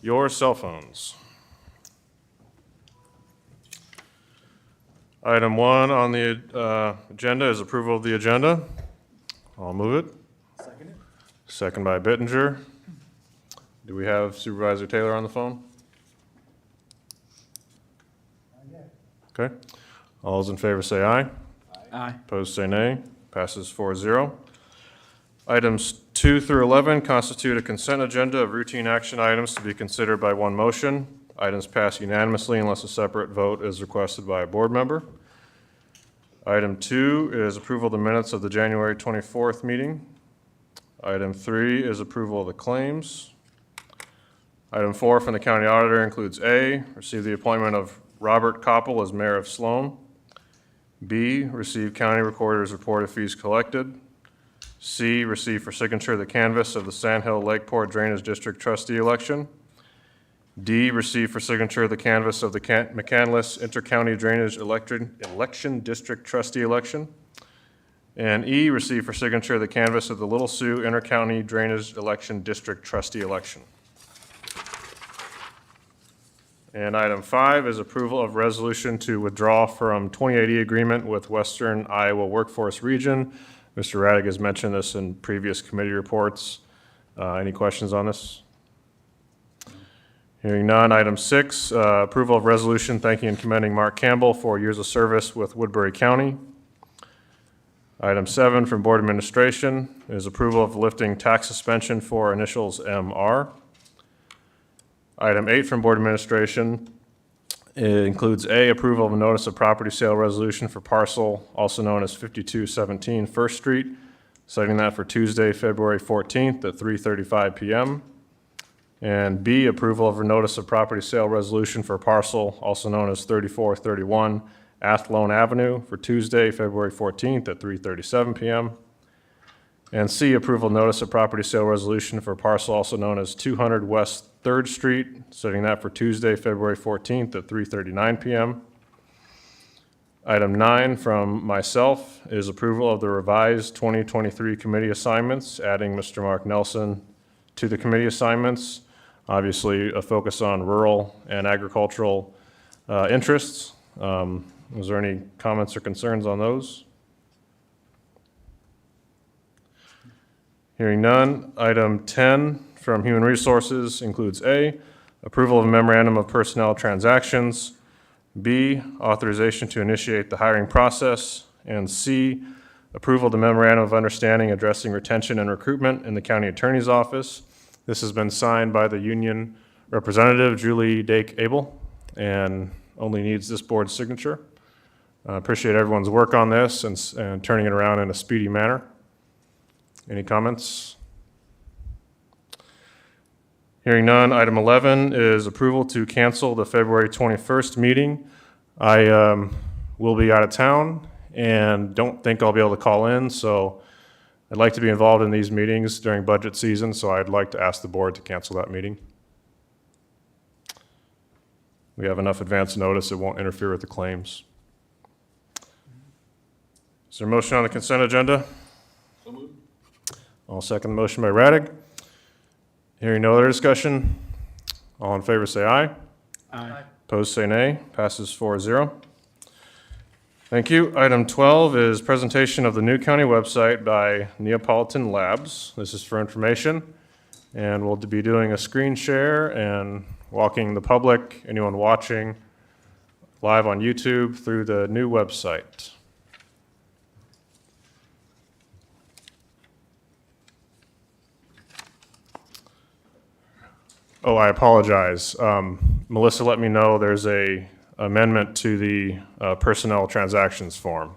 your cell phones. Item 1 on the agenda is approval of the agenda. I'll move it. Second it. Second by Bittinger. Do we have Supervisor Taylor on the phone? Okay. All those in favor say aye. Aye. Opposed say nay. Passes 4-0. Items 2 through 11 constitute a consent agenda of routine action items to be considered by one motion. Items pass unanimously unless a separate vote is requested by a board member. Item 2 is approval of the minutes of the January 24th meeting. Item 3 is approval of the claims. Item 4 from the county auditor includes A, receive the appointment of Robert Koppel as mayor of Sloan. B, receive county recorder's report of fees collected. C, receive for signature the canvass of the Sandhill Lakeport Drainage District trustee election. D, receive for signature the canvass of the McCandless Intercounty Drainage Election District trustee election. And E, receive for signature the canvass of the Little Sioux Intercounty Drainage Election District trustee election. And item 5 is approval of resolution to withdraw from 2080 agreement with Western Iowa Workforce Region. Mr. Radig has mentioned this in previous committee reports. Any questions on this? Hearing none. Item 6, approval of resolution thanking and commending Mark Campbell for years of service with Woodbury County. Item 7 from Board Administration is approval of lifting tax suspension for initials MR. Item 8 from Board Administration includes A, approval of a notice of property sale resolution for parcel also known as 5217 First Street, citing that for Tuesday, February 14th at 3:35 p.m. And B, approval of a notice of property sale resolution for parcel also known as 3431 Athlone Avenue for Tuesday, February 14th at 3:37 p.m. And C, approval notice of property sale resolution for parcel also known as 200 West 3rd Street, setting that for Tuesday, February 14th at 3:39 p.m. Item 9 from myself is approval of the revised 2023 committee assignments, adding Mr. Mark Nelson to the committee assignments. Obviously, a focus on rural and agricultural interests. Was there any comments or concerns on those? Hearing none. Item 10 from Human Resources includes A, approval of a memorandum of personnel transactions, B, authorization to initiate the hiring process, and C, approval of the memorandum of understanding addressing retention and recruitment in the county attorney's office. This has been signed by the union representative, Julie Dake-Abel, and only needs this board's signature. I appreciate everyone's work on this and turning it around in a speedy manner. Any comments? Hearing none. Item 11 is approval to cancel the February 21st meeting. I will be out of town and don't think I'll be able to call in, so I'd like to be involved in these meetings during budget season, so I'd like to ask the board to cancel that meeting. We have enough advance notice, it won't interfere with the claims. Is there a motion on the consent agenda? So moved. I'll second the motion by Radig. Hearing no other discussion, all in favor say aye. Aye. Opposed say nay. Passes 4-0. Thank you. Item 12 is presentation of the new county website by Neapolitan Labs. This is for information, and we'll be doing a screen share and walking the public, anyone watching live on YouTube, through the new website. Oh, I apologize. Melissa let me know there's a amendment to the personnel transactions form.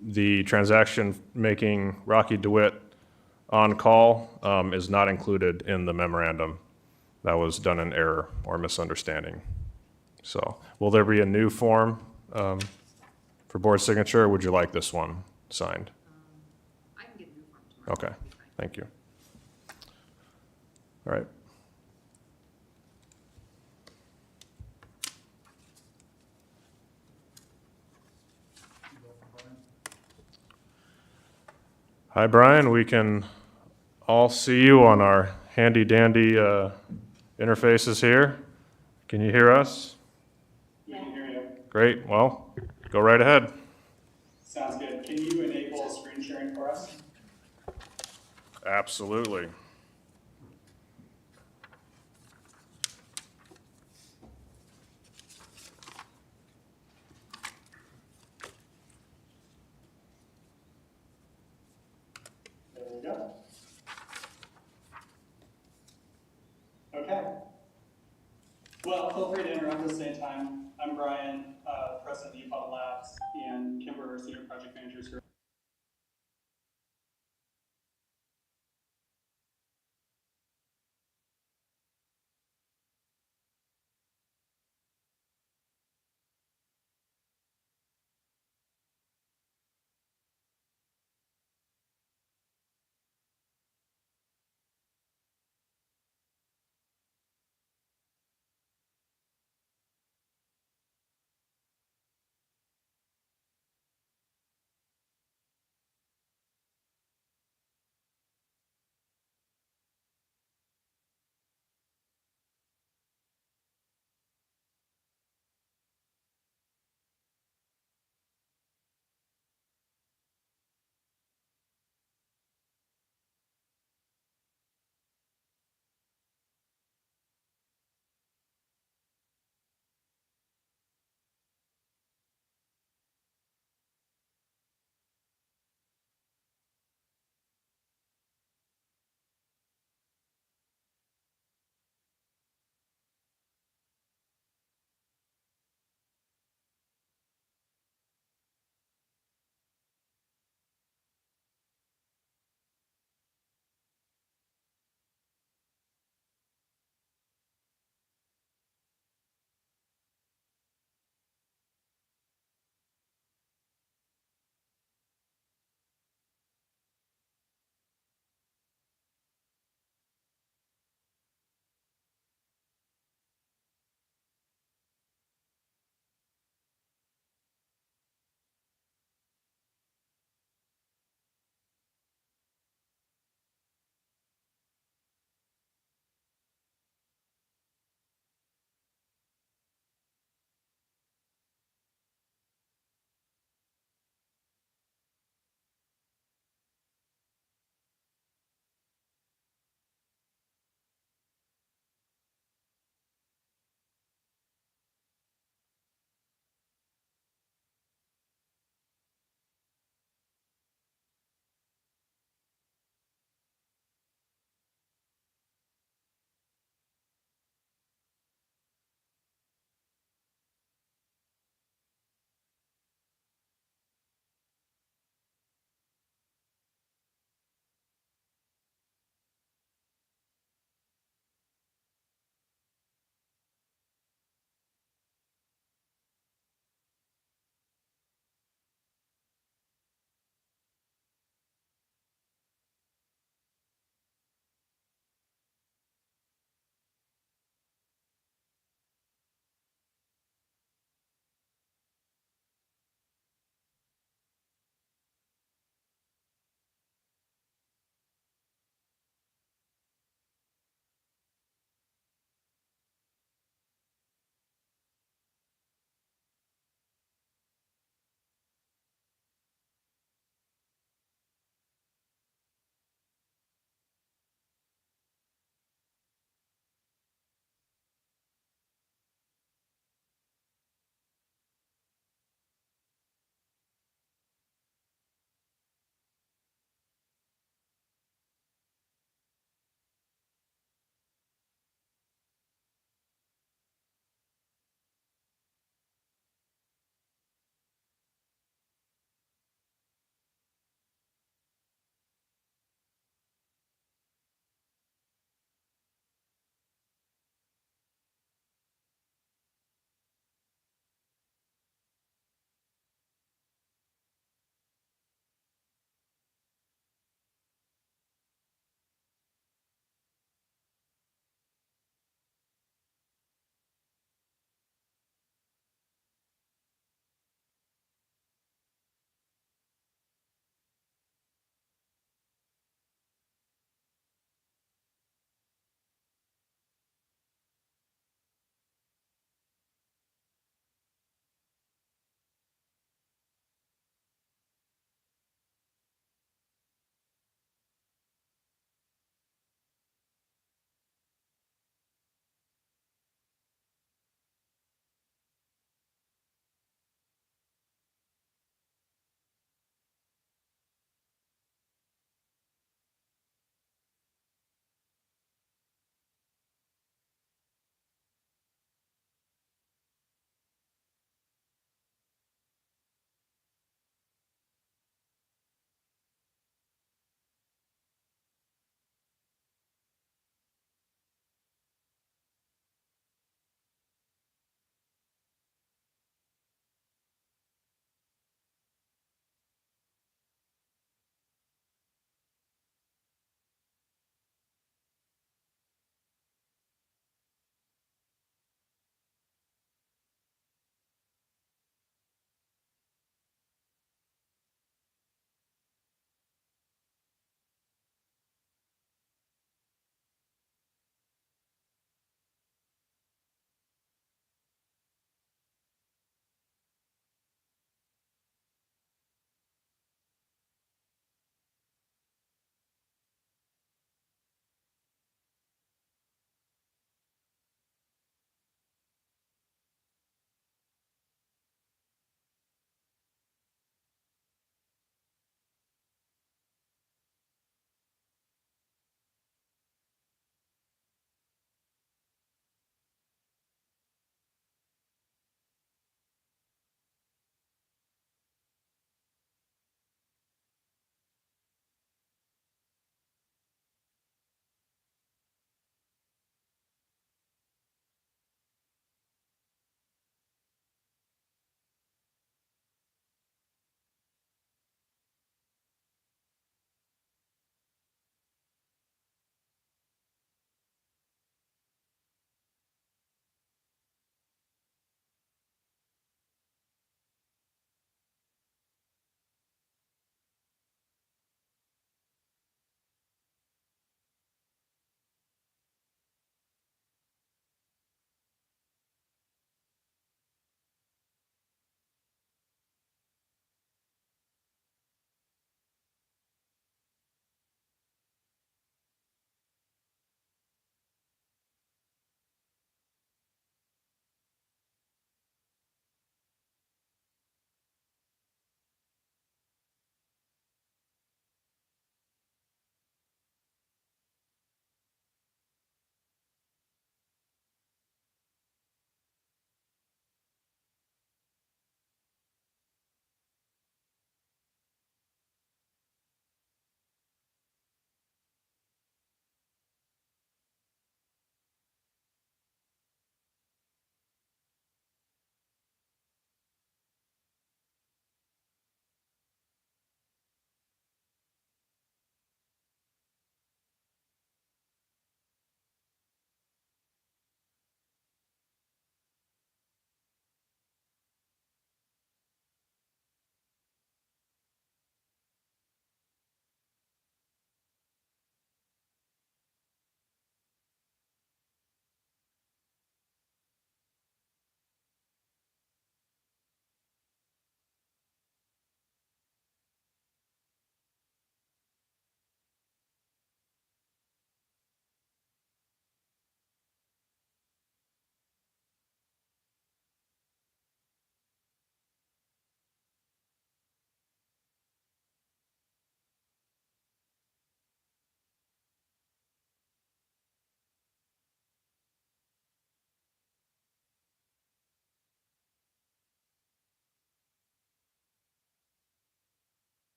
The transaction making Rocky DeWitt on call is not included in the memorandum. That was done in error or misunderstanding. So will there be a new form for board signature, or would you like this one signed? I can get a new form tomorrow. Okay, thank you. All right. Hi, Brian. We can all see you on our handy dandy interfaces here. Can you hear us? We can hear you. Great, well, go right ahead. Sounds good. Can you enable screen sharing for us? Absolutely. There we go. Okay. Well, feel free to interrupt us anytime. I'm Brian, President of UPod Labs, and Kimber, our Senior Project Manager, is here.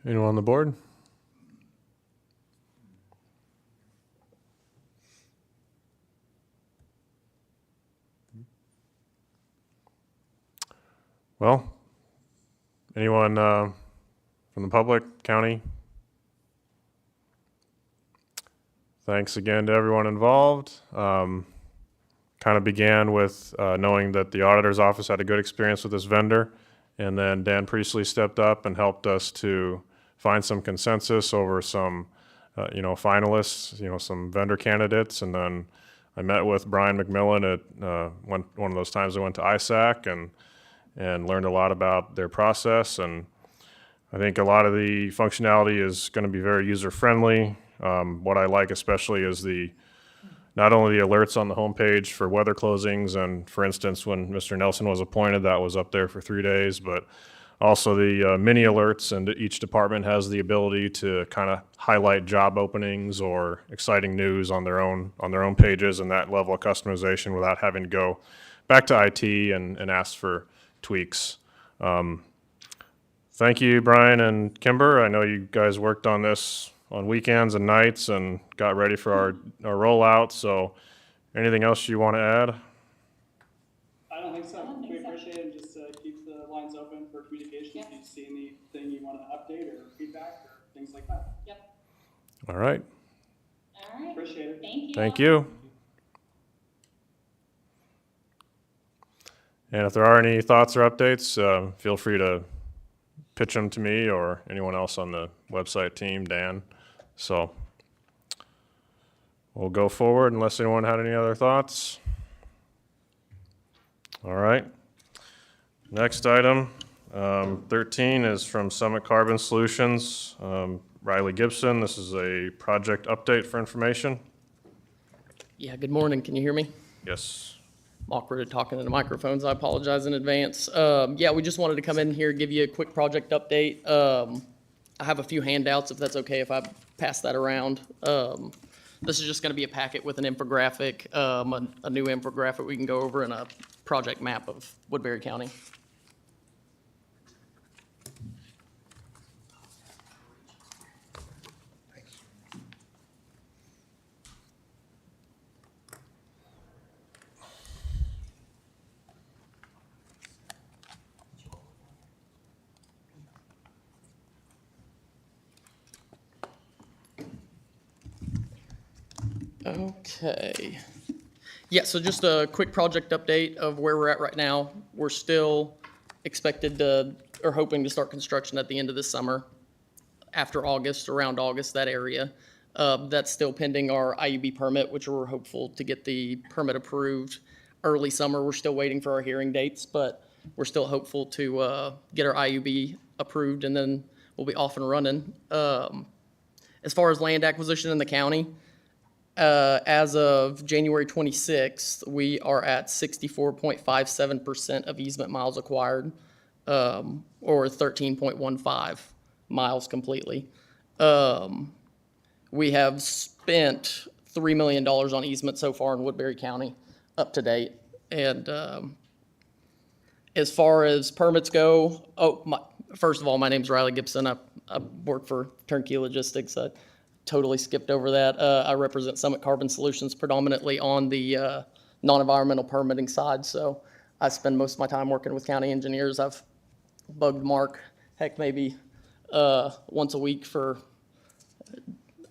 Anyone on the board? Well, anyone from the public, county? Thanks again to everyone involved. Kind of began with knowing that the auditor's office had a good experience with this vendor, and then Dan Priestley stepped up and helped us to find some consensus over some, finalists, some vendor candidates, and then I met with Brian McMillan at one of those times I went to ISAC and learned a lot about their process, and I think a lot of the functionality is going to be very user-friendly. What I like especially is not only the alerts on the homepage for weather closings, and for instance, when Mr. Nelson was appointed, that was up there for 3 days, but also the mini alerts, and each department has the ability to kind of highlight job openings or exciting news on their own pages, and that level of customization without having to go back to IT and ask for tweaks. Thank you, Brian and Kimber. I know you guys worked on this on weekends and nights and got ready for our rollout. So anything else you want to add? I don't think so. We appreciate it. Just keep the lines open for communication. Yep. If you see anything you want to update or feedback or things like that. Yep. All right. All right. Appreciate it. Thank you. Thank you. And if there are any thoughts or updates, feel free to pitch them to me or anyone else on the website team, Dan. So we'll go forward unless anyone had any other thoughts. All right. Next item, 13 is from Summit Carbon Solutions. Riley Gibson, this is a project update for information. Yeah, good morning. Can you hear me? Yes. I'm awkward at talking into microphones. I apologize in advance. Yeah, we just wanted to come in here, give you a quick project update. I have a few handouts, if that's okay if I pass that around. This is just going to be a packet with an infographic, a new infographic we can go over, and a project map of Woodbury County. Okay. Yeah, so just a quick project update of where we're at right now. We're still expected to, or hoping to start construction at the end of this summer, after August, around August, that area. That's still pending our IUB permit, which we're hopeful to get the permit approved early summer. We're still waiting for our hearing dates, but we're still hopeful to get our IUB approved, and then we'll be off and running. As far as land acquisition in the county, as of January 26th, we are at 64.57% of easement miles acquired, or 13.15 miles completely. We have spent $3 million on easement so far in Woodbury County up to date. And as far as permits go, first of all, my name's Riley Gibson. I work for Turnkey Logistics. I totally skipped over that. I represent Summit Carbon Solutions predominantly on the non-environmental permitting side. So I spend most of my time working with county engineers. I've bugged Mark, heck, maybe once a week for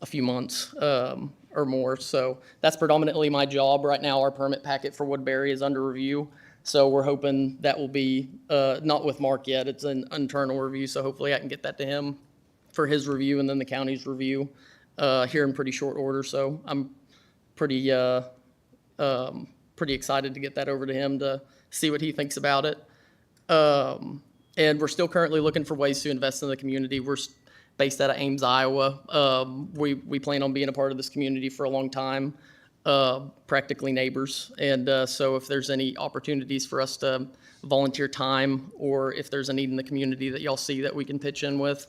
a few months or more. So that's predominantly my job. Right now, our permit packet for Woodbury is under review. So we're hoping that will be, not with Mark yet, it's an internal review. So hopefully I can get that to him for his review and then the county's review here in pretty short order. So I'm pretty excited to get that over to him to see what he thinks about it. And we're still currently looking for ways to invest in the community. We're based out of Ames, Iowa. We plan on being a part of this community for a long time, practically neighbors. And so if there's any opportunities for us to volunteer time, or if there's a need in the community that y'all see that we can pitch in with,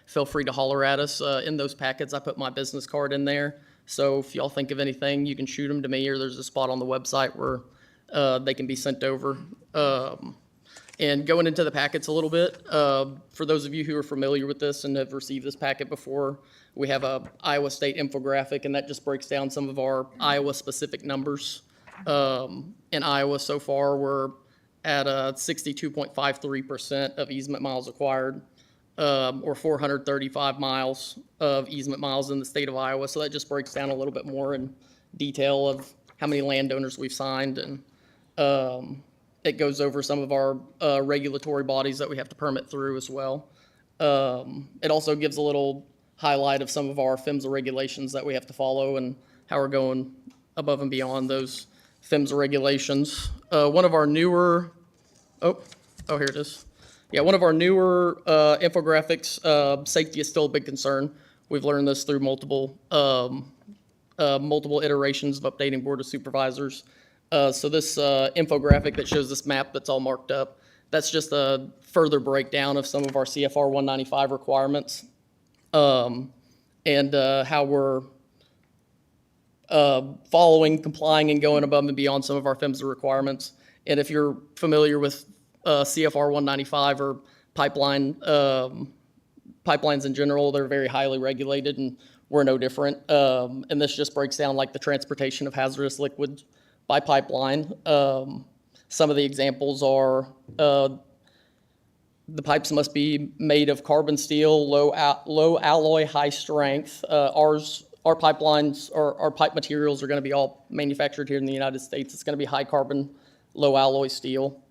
feel free to holler at us. In those packets, I put my business card in there. So if y'all think of anything, you can shoot them to me, or there's a spot on the website where they can be sent over. And going into the packets a little bit, for those of you who are familiar with this and have received this packet before, we have a Iowa State infographic, and that just breaks down some of our Iowa-specific numbers. In Iowa so far, we're at 62.53% of easement miles acquired, or 435 miles of easement miles in the state of Iowa. So that just breaks down a little bit more in detail of how many landowners we've signed, and it goes over some of our regulatory bodies that we have to permit through as well. It also gives a little highlight of some of our PHMSA regulations that we have to follow and how we're going above and beyond those PHMSA regulations. One of our newer, here it is. Yeah, one of our newer infographics, safety is still a big concern. We've learned this through multiple iterations of updating Board of Supervisors. So this infographic that shows this map that's all marked up, that's just a further breakdown of some of our CFR 195 requirements, and how we're following, complying, and going above and beyond some of our PHMSA requirements. And if you're familiar with CFR 195 or pipelines in general, they're very highly regulated, and we're no different. And this just breaks down like the transportation of hazardous liquids by pipeline. Some of the examples are the pipes must be made of carbon steel, low alloy, high strength. Our pipelines, our pipe materials are going to be all manufactured here in the United States. It's going to be high carbon, low alloy steel.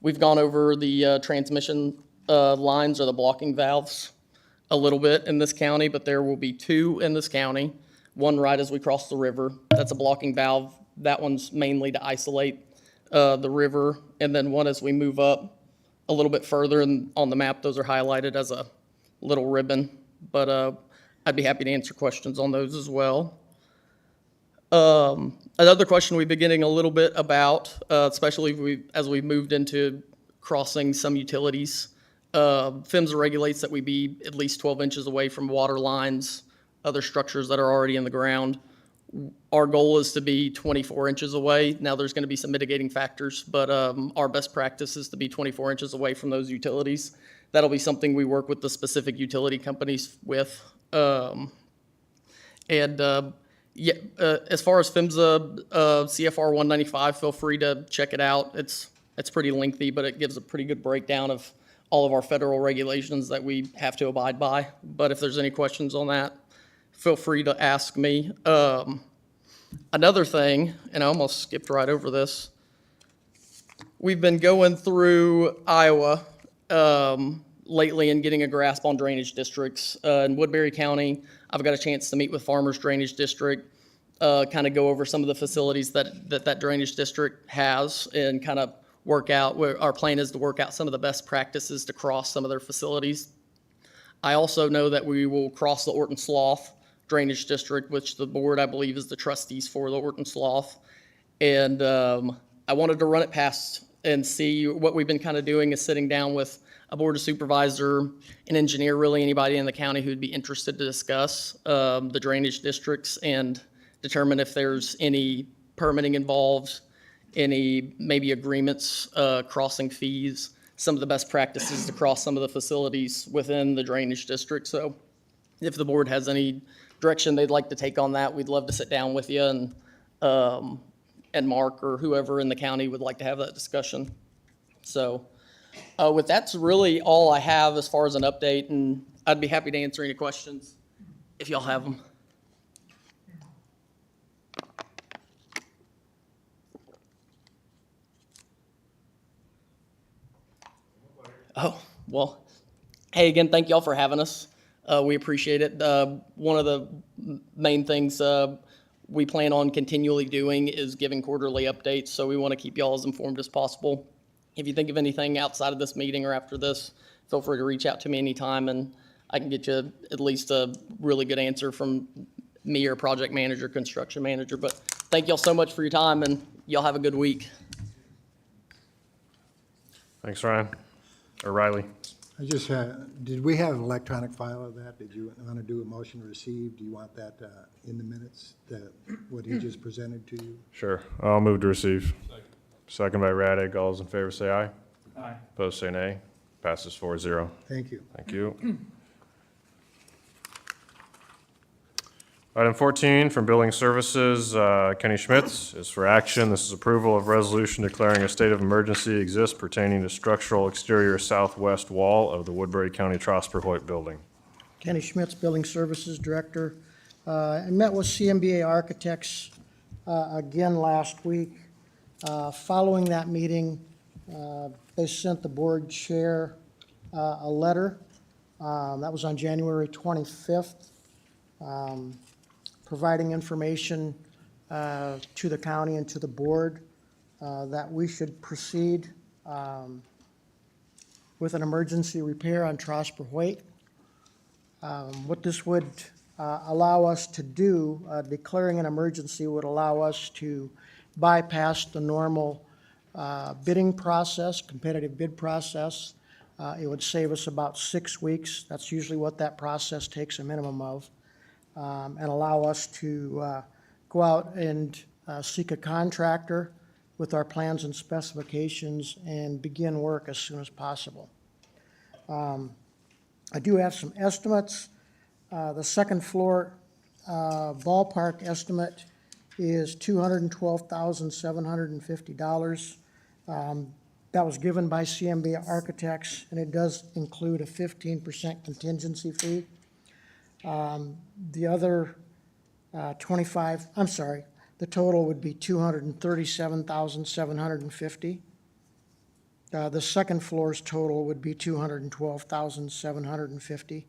We've gone over the transmission lines or the blocking valves a little bit in this county, but there will be two in this county. One right as we cross the river. That's a blocking valve. That one's mainly to isolate the river. And then one as we move up a little bit further, and on the map, those are highlighted as a little ribbon. But I'd be happy to answer questions on those as well. Another question we've been getting a little bit about, especially as we've moved into crossing some utilities. PHMSA regulates that we be at least 12 inches away from water lines, other structures that are already in the ground. Our goal is to be 24 inches away. Now, there's going to be some mitigating factors, but our best practice is to be 24 inches away from those utilities. That'll be something we work with the specific utility companies with. As far as PHMSA CFR 195, feel free to check it out. It's pretty lengthy, but it gives a pretty good breakdown of all of our federal regulations that we have to abide by. But if there's any questions on that, feel free to ask me. Another thing, and I almost skipped right over this, we've been going through Iowa lately and getting a grasp on drainage districts. In Woodbury County, I've got a chance to meet with Farmers Drainage District, kind of go over some of the facilities that drainage district has, and kind of work out where our plan is to work out some of the best practices to cross some of their facilities. I also know that we will cross the Orton Slough Drainage District, which the board, I believe, is the trustees for the Orton Slough. And I wanted to run it past and see what we've been kind of doing is sitting down with a board of supervisor, an engineer, really anybody in the county who'd be interested to discuss the drainage districts and determine if there's any permitting involved, any maybe agreements, crossing fees, some of the best practices to cross some of the facilities within the drainage district. So if the board has any direction they'd like to take on that, we'd love to sit down with you and Mark or whoever in the county would like to have that discussion. So with that's really all I have as far as an update, and I'd be happy to answer any questions if y'all have them. Oh, well, hey, again, thank y'all for having us. We appreciate it. One of the main things we plan on continually doing is giving quarterly updates, so we want to keep y'all as informed as possible. If you think of anything outside of this meeting or after this, feel free to reach out to me anytime, and I can get you at least a really good answer from me or project manager, construction manager. But thank y'all so much for your time, and y'all have a good week. Thanks, Ryan. Or Riley. I just did we have an electronic file of that? Did you want to do a motion to receive? Do you want that in the minutes, what he just presented to you? Sure. I'll move to receive. Second by Radig. All those in favor say aye. Aye. Opposed say nay. Passes 4-0. Thank you. Thank you. Item 14 from Building Services, Kenny Schmitz, is for action. This is approval of resolution declaring a state of emergency exists pertaining to structural exterior southwest wall of the Woodbury County Trosper Hoyt building. Kenny Schmitz, Building Services Director. I met with CMBA Architects again last week. Following that meeting, they sent the board chair a letter. That was on January 25th, providing information to the county and to the board that we should proceed with an emergency repair on Trosper Hoyt. What this would allow us to do, declaring an emergency would allow us to bypass the normal bidding process, competitive bid process. It would save us about 6 weeks. That's usually what that process takes, a minimum of, and allow us to go out and seek a contractor with our plans and specifications and begin work as soon as possible. I do have some estimates. The second floor ballpark estimate is $212,750. That was given by CMB Architects, and it does include a 15% contingency fee. The other the total would be $237,750. The second floor's total would be $212,750.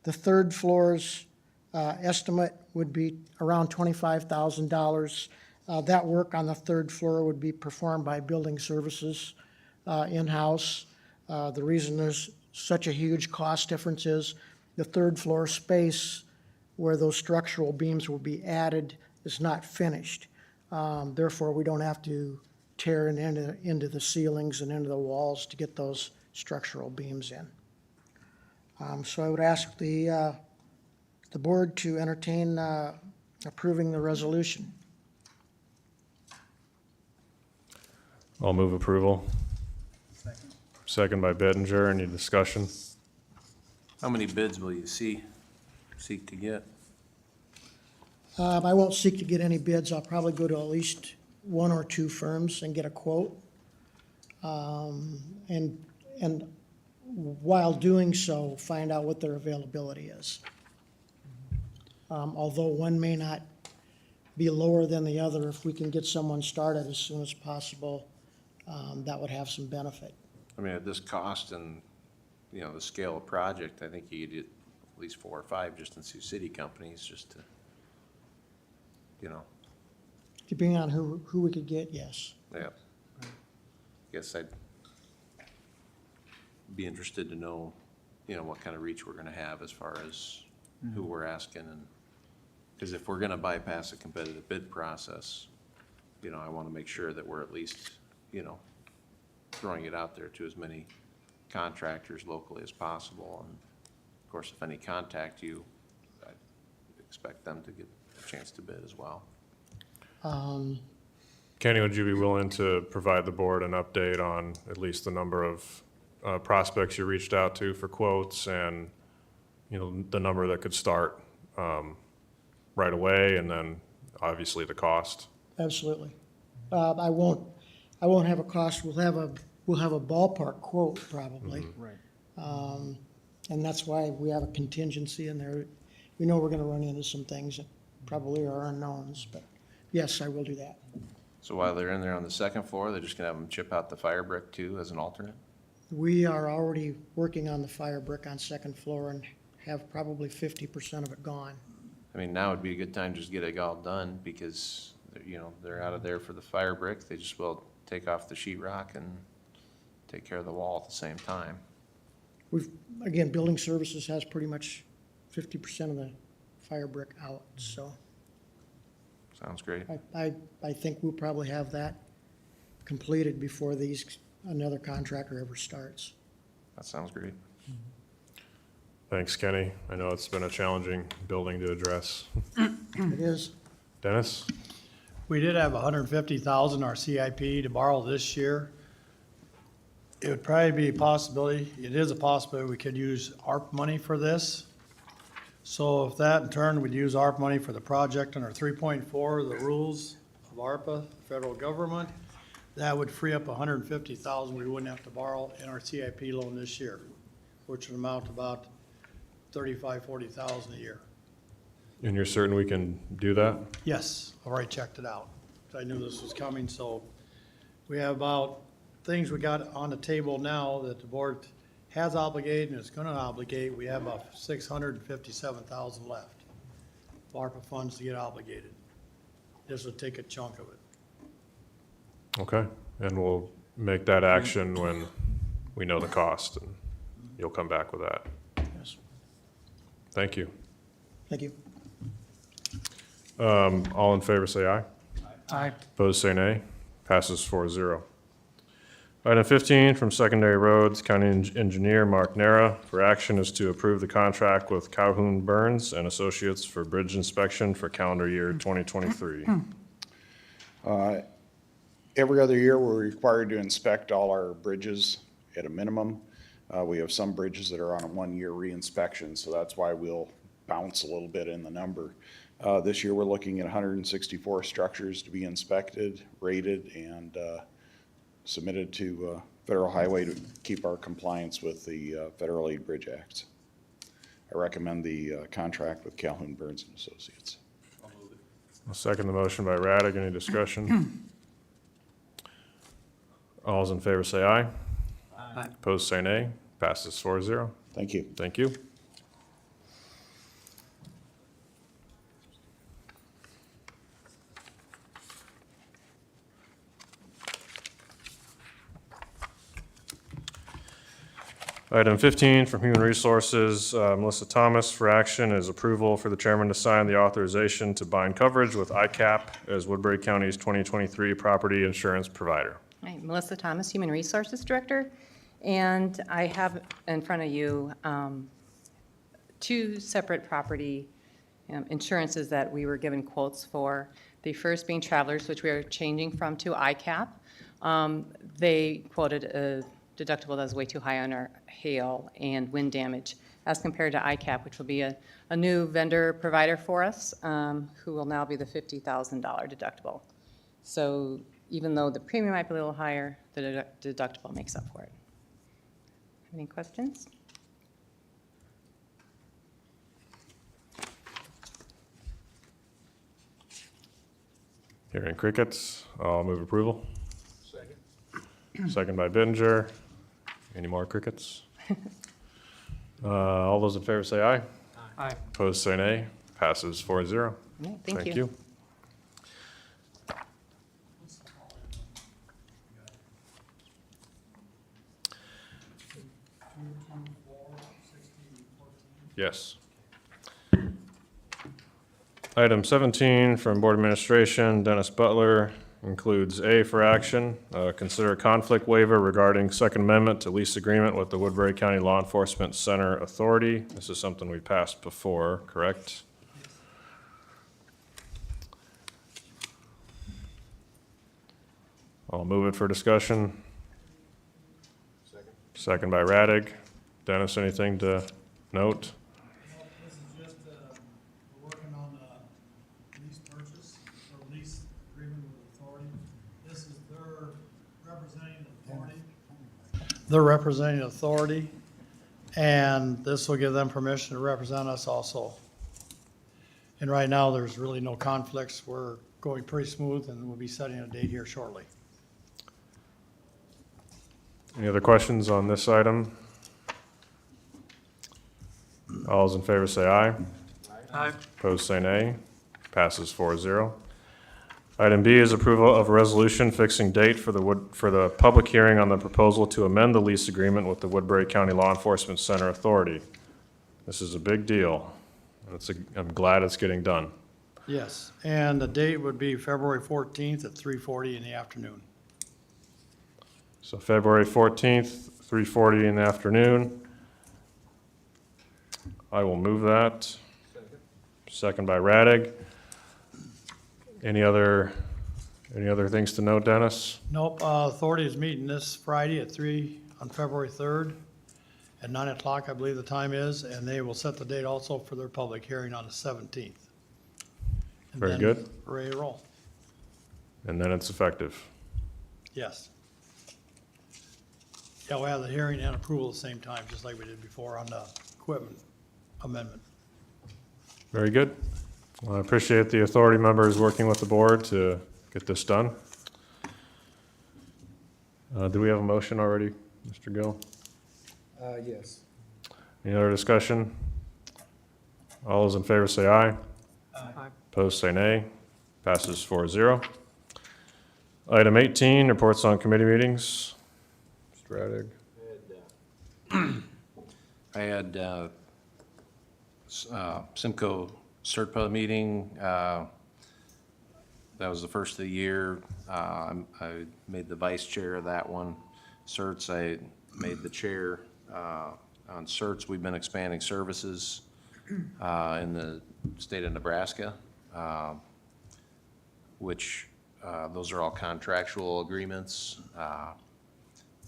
The third floor's estimate would be around $25,000. That work on the third floor would be performed by Building Services in-house. The reason there's such a huge cost difference is the third floor space where those structural beams will be added is not finished. Therefore, we don't have to tear it into the ceilings and into the walls to get those structural beams in. So I would ask the board to entertain approving the resolution. I'll move approval. Second by Bettinger. Any discussion? How many bids will you seek to get? I won't seek to get any bids. I'll probably go to at least one or two firms and get a quote. And while doing so, find out what their availability is. Although one may not be lower than the other, if we can get someone started as soon as possible, that would have some benefit. I mean, at this cost and, the scale of project, I think you could get at least 4 or 5 just in Sioux City companies just to, Depending on who we could get, yes. yeah. Guess I'd be interested to know, what kind of reach we're gonna have as far as who we're asking and, because if we're gonna bypass a competitive bid process, I wanna make sure that we're at least, throwing it out there to as many contractors locally as possible. And of course, if any contact you, I expect them to get a chance to bid as well. Kenny, would you be willing to provide the board an update on at least the number of prospects you reached out to for quotes and, the number that could start right away, and then obviously the cost? Absolutely. I won't have a cost. We'll have a ballpark quote probably. Right. And that's why we have a contingency in there. We know we're gonna run into some things that probably are unknowns, but yes, I will do that. So while they're in there on the second floor, they're just gonna have them chip out the fire brick too as an alternate? We are already working on the fire brick on second floor and have probably 50% of it gone. I mean, now would be a good time to just get it all done because, they're out of there for the fire brick. They just will take off the sheetrock and take care of the wall at the same time. Again, Building Services has pretty much 50% of the fire brick out, so Sounds great. I think we'll probably have that completed before another contractor ever starts. That sounds great. Thanks, Kenny. I know it's been a challenging building to address. It is. Dennis? We did have 150,000 our CIP to borrow this year. It would probably be a possibility, it is a possibility we could use ARP money for this. So if that in turn would use ARP money for the project under 3.4 of the rules of ARPA, federal government, that would free up 150,000 we wouldn't have to borrow in our CIP loan this year, which would amount to about 35, 40,000 a year. And you're certain we can do that? Yes, I've already checked it out. I knew this was coming, so we have about things we got on the table now that the board has obligated and is gonna obligate. We have about 657,000 left of ARPA funds to get obligated. This would take a chunk of it. Okay, and we'll make that action when we know the cost, and you'll come back with that. Yes. Thank you. Thank you. All in favor, say aye. Aye. Opposed, say nay. Passes 4-0. Item 15 from Secondary Roads, County Engineer Mark Nera for action is to approve the contract with Calhoun Burns and Associates for bridge inspection for calendar year 2023. Every other year, we're required to inspect all our bridges at a minimum. We have some bridges that are on a one-year reinspection, so that's why we'll bounce a little bit in the number. This year, we're looking at 164 structures to be inspected, rated, and submitted to Federal Highway to keep our compliance with the Federal Aid Bridge Acts. I recommend the contract with Calhoun Burns and Associates. I'll second the motion by Raddick. Any discussion? All's in favor, say aye. Aye. Opposed, say nay. Passes 4-0. Thank you. Thank you. Item 15 from Human Resources, Melissa Thomas for action is approval for the chairman to sign the authorization to bind coverage with ICAP as Woodbury County's 2023 property insurance provider. Hi, Melissa Thomas, Human Resources Director, and I have in front of you two separate property insurances that we were given quotes for. The first being Travelers, which we are changing from to ICAP. They quoted a deductible that was way too high on our hail and wind damage as compared to ICAP, which will be a new vendor provider for us, who will now be the $50,000 deductible. So even though the premium might be a little higher, the deductible makes up for it. Any questions? Hearing crickets, I'll move approval. Second by Bittinger. Any more crickets? All those in favor say aye. Aye. Opposed, say nay. Passes 4-0. All right, thank you. Yes. Item 17 from Board Administration, Dennis Butler, includes A for action, consider a conflict waiver regarding Second Amendment to lease agreement with the Woodbury County Law Enforcement Center Authority. This is something we passed before, correct? I'll move it for discussion. Second by Raddick. Dennis, anything to note? This is just, we're working on a lease purchase or lease agreement with authority. This is their representing authority. They're representing authority, and this will give them permission to represent us also. And right now, there's really no conflicts. We're going pretty smooth, and we'll be setting a date here shortly. Any other questions on this item? All those in favor say aye. Aye. Opposed, say nay. Passes 4-0. Item B is approval of a resolution fixing date for the public hearing on the proposal to amend the lease agreement with the Woodbury County Law Enforcement Center Authority. This is a big deal. I'm glad it's getting done. Yes, and the date would be February 14th at 3:40 in the afternoon. So February 14th, 3:40 in the afternoon. I will move that. Second by Raddick. Any other Any other things to note, Dennis? Nope, authority is meeting this Friday at 3 on February 3rd at 9 o'clock, I believe the time is, and they will set the date also for their public hearing on the 17th. And Very then good. ready to roll. And then it's effective. Yes. Yeah, we'll have the hearing and approval at the same time, just like we did before on the equipment amendment. Very good. Well, I appreciate the authority members working with the board to get this done. Do we have a motion already, Mr. Gill? Yes. Any other discussion? All those in favor say aye. Aye. Opposed say nay. Passes 4-0. Item 18, reports on committee meetings. Mr. Radig. I had Simcoe CERTPA meeting. That was the first of the year. I made the vice chair of that one. CERTs, I made the chair. On CERTs, we've been expanding services in the state of Nebraska, which those are all contractual agreements.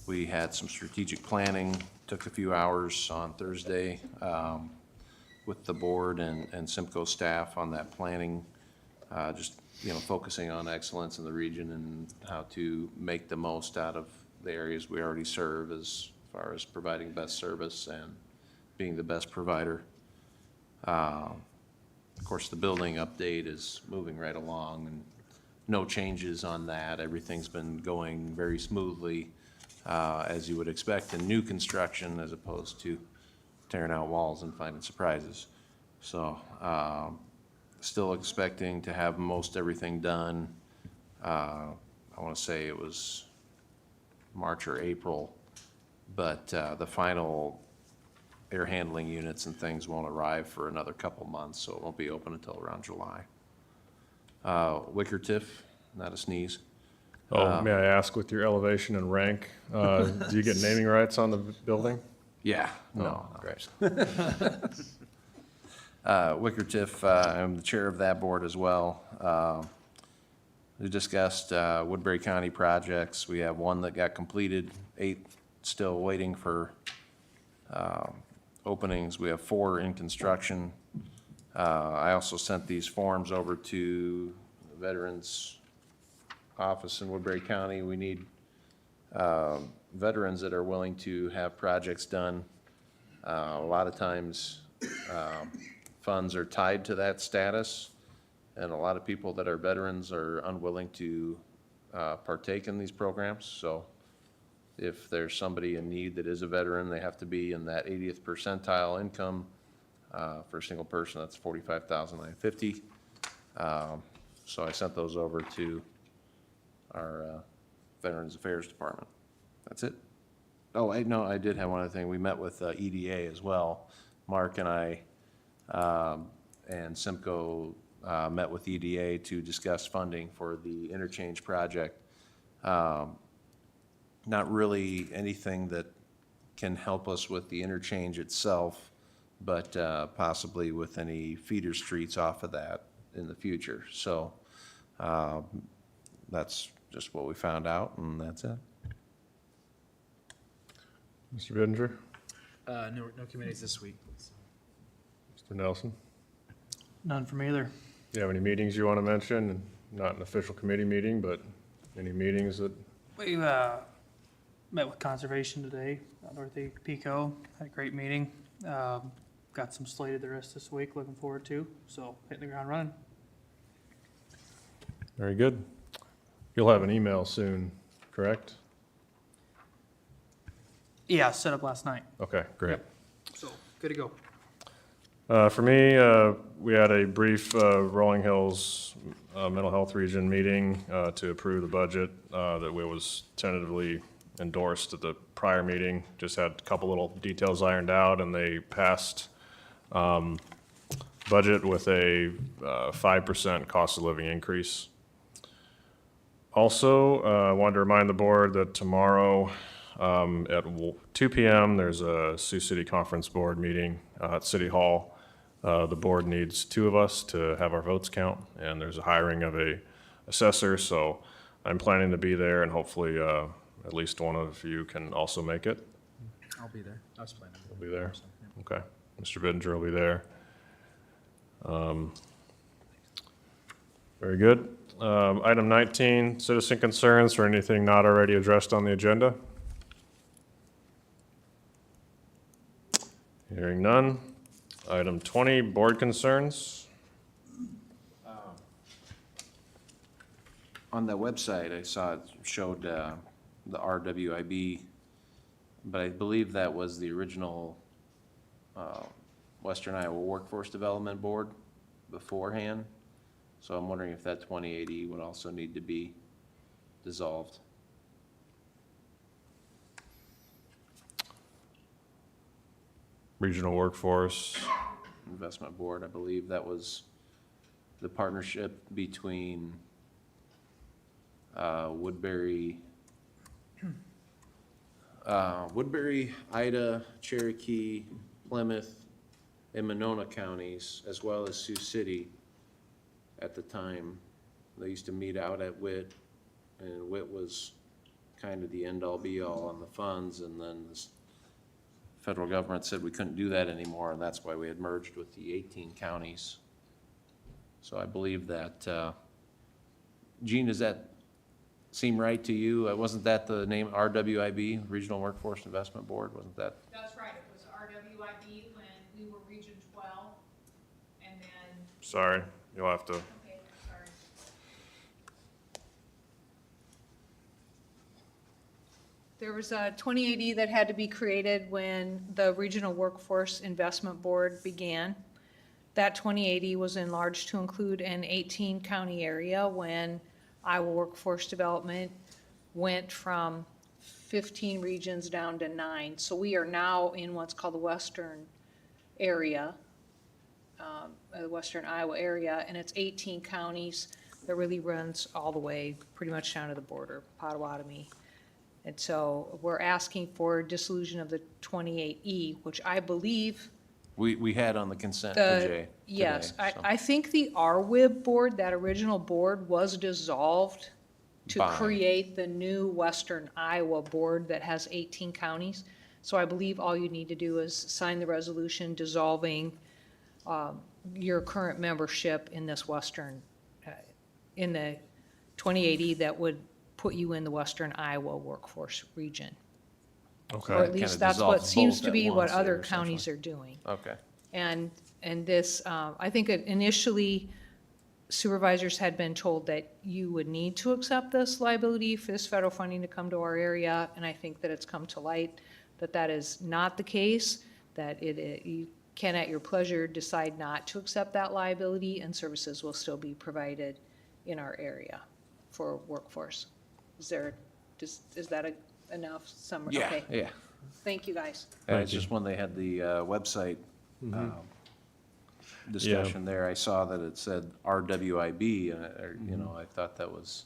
We had some strategic planning, took a few hours on Thursday with the board and Simcoe staff on that planning, just, focusing on excellence in the region and how to make the most out of the areas we already serve as far as providing best service and being the best provider. Of course, the building update is moving right along and no changes on that. Everything's been going very smoothly, as you would expect in new construction as opposed to tearing out walls and finding surprises. So, still expecting to have most everything done. I want to say it was March or April, but the final air handling units and things won't arrive for another couple months, so it won't be open until around July. Wickertiff, not a sneeze. Oh, may I ask, with your elevation and rank, do you get naming rights on the building? Yeah, no, great. Wickertiff, I'm the chair of that board as well. We discussed Woodbury County projects. We have one that got completed, 8 still waiting for openings. We have 4 in construction. I also sent these forms over to the Veterans Office in Woodbury County. We need veterans that are willing to have projects done. A lot of times, funds are tied to that status, and a lot of people that are veterans are unwilling to partake in these programs. So if there's somebody in need that is a veteran, they have to be in that 80th percentile income. For a single person, that's $45,950. So I sent those over to our Veterans Affairs Department. That's it. Oh, I did have one other thing. We met with EDA as well. Mark and I and Simcoe met with EDA to discuss funding for the interchange project. Not really anything that can help us with the interchange itself, but possibly with any feeder streets off of that in the future. So that's just what we found out, and that's it. Mr. Bidinger? No committees this week. Mr. Nelson? None from either. Do you have any meetings you want to mention? Not an official committee meeting, but any meetings that, We met with Conservation today, Dorothy Pico, had a great meeting. Got some slated the rest this week, looking forward to, so hitting the ground running. very good. You'll have an email soon, correct? Yeah, set up last night, Okay, great. Yep. so good to go. For me, we had a brief Rolling Hills Mental Health Region meeting to approve the budget that was tentatively endorsed at the prior meeting. Just had a couple little details ironed out, and they passed budget with a 5% cost of living increase. Also, I wanted to remind the board that tomorrow at 2 p.m., there's a Sioux City Conference Board meeting at City Hall. The board needs 2 of us to have our votes count, and there's a hiring of a assessor, so I'm planning to be there, and hopefully at least one of you can also make it. I'll be there. I was planning. You'll be there? Okay. Mr. Bittinger will be there. Very good. Item 19, citizen concerns or anything not already addressed on the agenda? Hearing none. Item 20, board concerns. On the website, I saw it showed the RWIB, but I believe that was the original Western Iowa Workforce Development Board beforehand. So I'm wondering if that 2080 would also need to be dissolved. Regional Workforce. Investment Board, I believe that was the partnership between Woodbury, Ida, Cherokee, Plymouth, and Monona counties, as well as Sioux City at the time. They used to meet out at WIT, and WIT was kind of the end-all be-all on the funds, and then this federal government said we couldn't do that anymore, and that's why we had merged with the 18 counties. So I believe that, Gene, does that seem right to you? Wasn't that the name, RWIB, Regional Workforce Investment Board, wasn't that? That's right, it was RWIB when we were Region 12, and then, Sorry, you'll have to. okay, sorry. There was a 2080 that had to be created when the Regional Workforce Investment Board began. That 2080 was enlarged to include an 18-county area when Iowa Workforce Development went from 15 regions down to 9. So we are now in what's called the Western area, the Western Iowa area, and it's 18 counties that really runs all the way pretty much down to the border, Potawatomi. And so we're asking for dissolution of the 28E, which I believe We had on the consent the, today. yes, so. I think the RWIB board, that original board, was dissolved to By- create the new Western Iowa board that has 18 counties. So I believe all you need to do is sign the resolution dissolving your current membership in this Western, in the 2080 that would put you in the Western Iowa workforce region. Or Okay. at Kinda least that's what dissolves seems both to at be what once other there, counties are doing. Okay. And this, I think initially supervisors had been told that you would need to accept this liability for this federal funding to come to our area. And I think that it's come to light that that is not the case, that you can at your pleasure decide not to accept that liability, and services will still be provided in our area for workforce. Is that enough summary? Yeah, Okay. yeah. Thank you, guys. And it's just when they had the website discussion there, I saw that it said RWIB, and, you know, I thought that was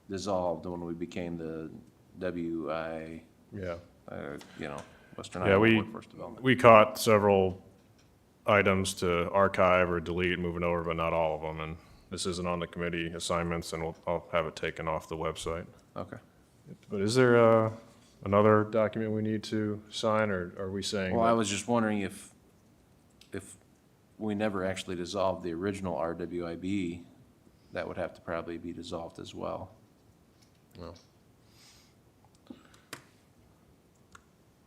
dissolved when we became the WI, Yeah. you know, Western Yeah, Iowa Workforce Development. we caught several items to archive or delete moving over, but not all of them. And this isn't on the committee assignments, and I'll have it taken off the website. Okay. But is there another document we need to sign, or are we saying? Well, I that- was just wondering if we never actually dissolved the original RWIB, that would have to probably be dissolved as well.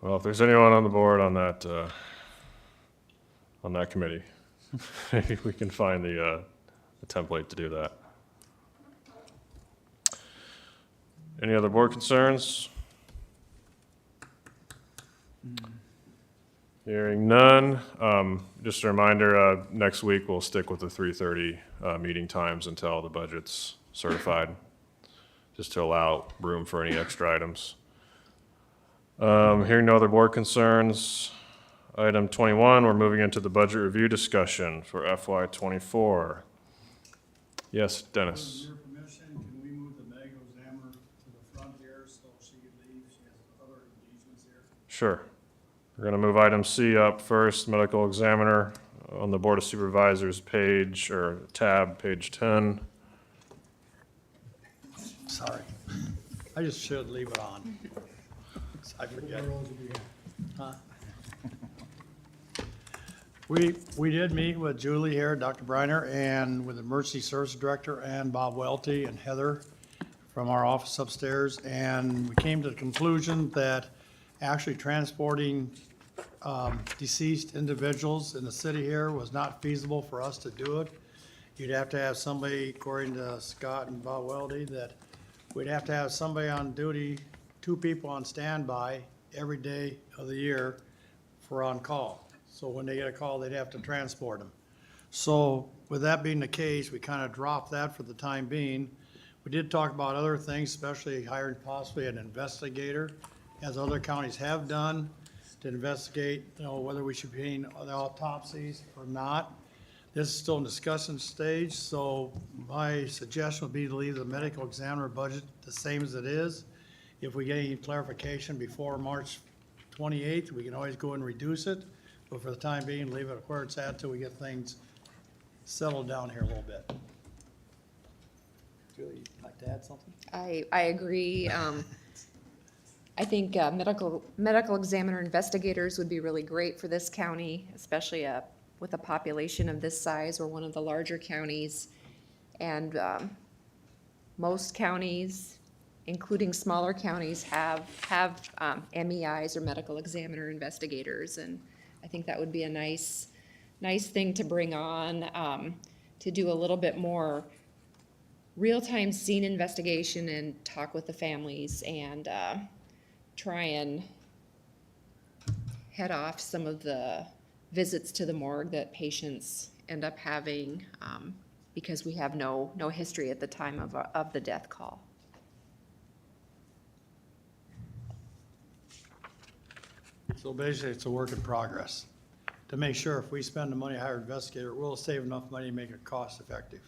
Well, if there's anyone on the board on that committee, maybe we can find the template to do that. Any other board concerns? Hearing none. Just a reminder, next week we'll stick with the 3:30 meeting times until the budget's certified, just to allow room for any extra items. Hearing no other board concerns. Item 21, we're moving into the budget review discussion for FY '24. Yes, Dennis? With your permission, can we move the medical examiner to the front here so she can leave? She has other engagements here. Sure. We're going to move item C up first, medical examiner on the Board of Supervisors page, or tab, page 10. Sorry. I just should leave it on. I forget. Huh? We did meet with Julie here, Dr. Briner, and with the Emergency Service Director and Bob Welty and Heather from our office upstairs, and we came to the conclusion that actually transporting deceased individuals in the city here was not feasible for us to do it. You'd have to have somebody, according to Scott and Bob Welty, that we'd have to have somebody on duty, 2 people on standby every day of the year for on-call. So when they get a call, they'd have to transport them. So with that being the case, we kind of dropped that for the time being. We did talk about other things, especially hiring possibly an investigator, as other counties have done, to investigate, whether we should be paying the autopsies or not. This is still in discussion stage, so my suggestion would be to leave the medical examiner budget the same as it is. If we get any clarification before March 28th, we can always go and reduce it. But for the time being, leave it where it's at till we get things settled down here a little bit. Julie, you'd like to add something? I agree. I think medical examiner investigators would be really great for this county, especially with a population of this size. We're one of the larger counties. And most counties, including smaller counties, have MEIs or medical examiner investigators. And I think that would be a nice thing to bring on, to do a little bit more real-time scene investigation and talk with the families and try and head off some of the visits to the morgue that patients end up having because we have no history at the time of the death call. So basically, it's a work in progress. To make sure if we spend the money to hire an investigator, we'll save enough money to make it cost effective.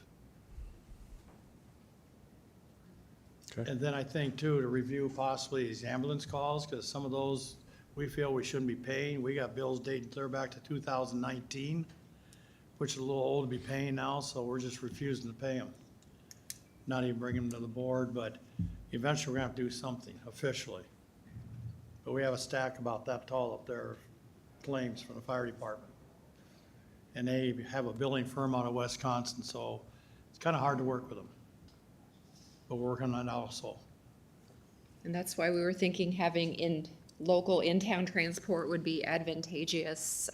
Okay. And then I think too, to review possibly these ambulance calls, because some of those we feel we shouldn't be paying. We got bills dating clear back to 2019, which is a little old to be paying now, so we're just refusing to pay them. Not even bringing them to the board, but eventually we're gonna have to do something officially. But we have a stack about that tall up there, claims from the fire department. And they have a billing firm out of Wisconsin, so it's kind of hard to work with them. But we're working on it also. And that's why we were thinking having local in-town transport would be advantageous.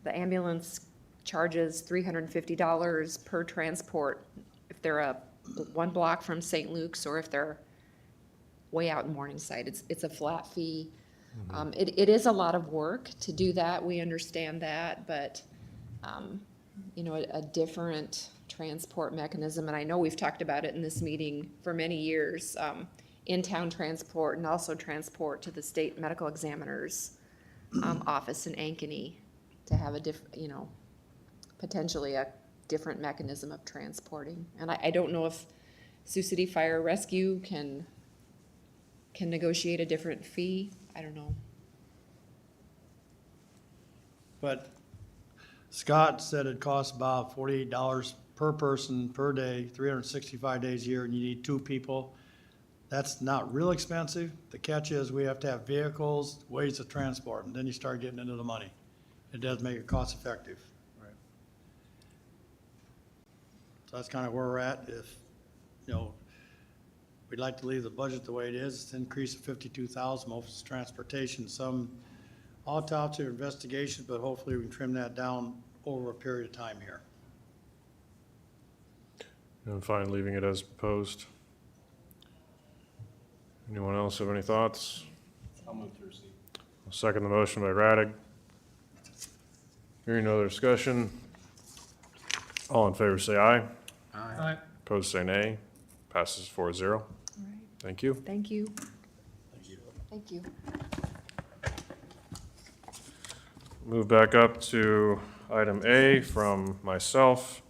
The ambulance charges $350 per transport if they're one block from St. Luke's, or if they're way out in Morningside, it's a flat fee. It is a lot of work to do that, we understand that, but, a different transport mechanism, and I know we've talked about it in this meeting for many years, in-town transport and also transport to the state medical examiner's office in Ankeny to have potentially a different mechanism of transporting. And I don't know if Sioux City Fire Rescue can negotiate a different fee. I don't know. But Scott said it costs about $48 per person per day, 365 days a year, and you need 2 people. That's not real expensive. The catch is we have to have vehicles, ways to transport them, then you start getting into the money. It does make it cost effective. Right. So that's kind of where we're at. If, we'd like to leave the budget the way it is, it's increased to 52,000, most is transportation, some autopsy or investigation, but hopefully we can trim that down over a period of time here. I'm fine leaving it as proposed. Anyone else have any thoughts? I'll move to receive. I'll second the motion by Radig. Hearing no other discussion. All in favor say aye. Aye. Opposed say nay. Passes 4-0. All right. Thank you. Thank you. Thank you. Move back up to item A from myself.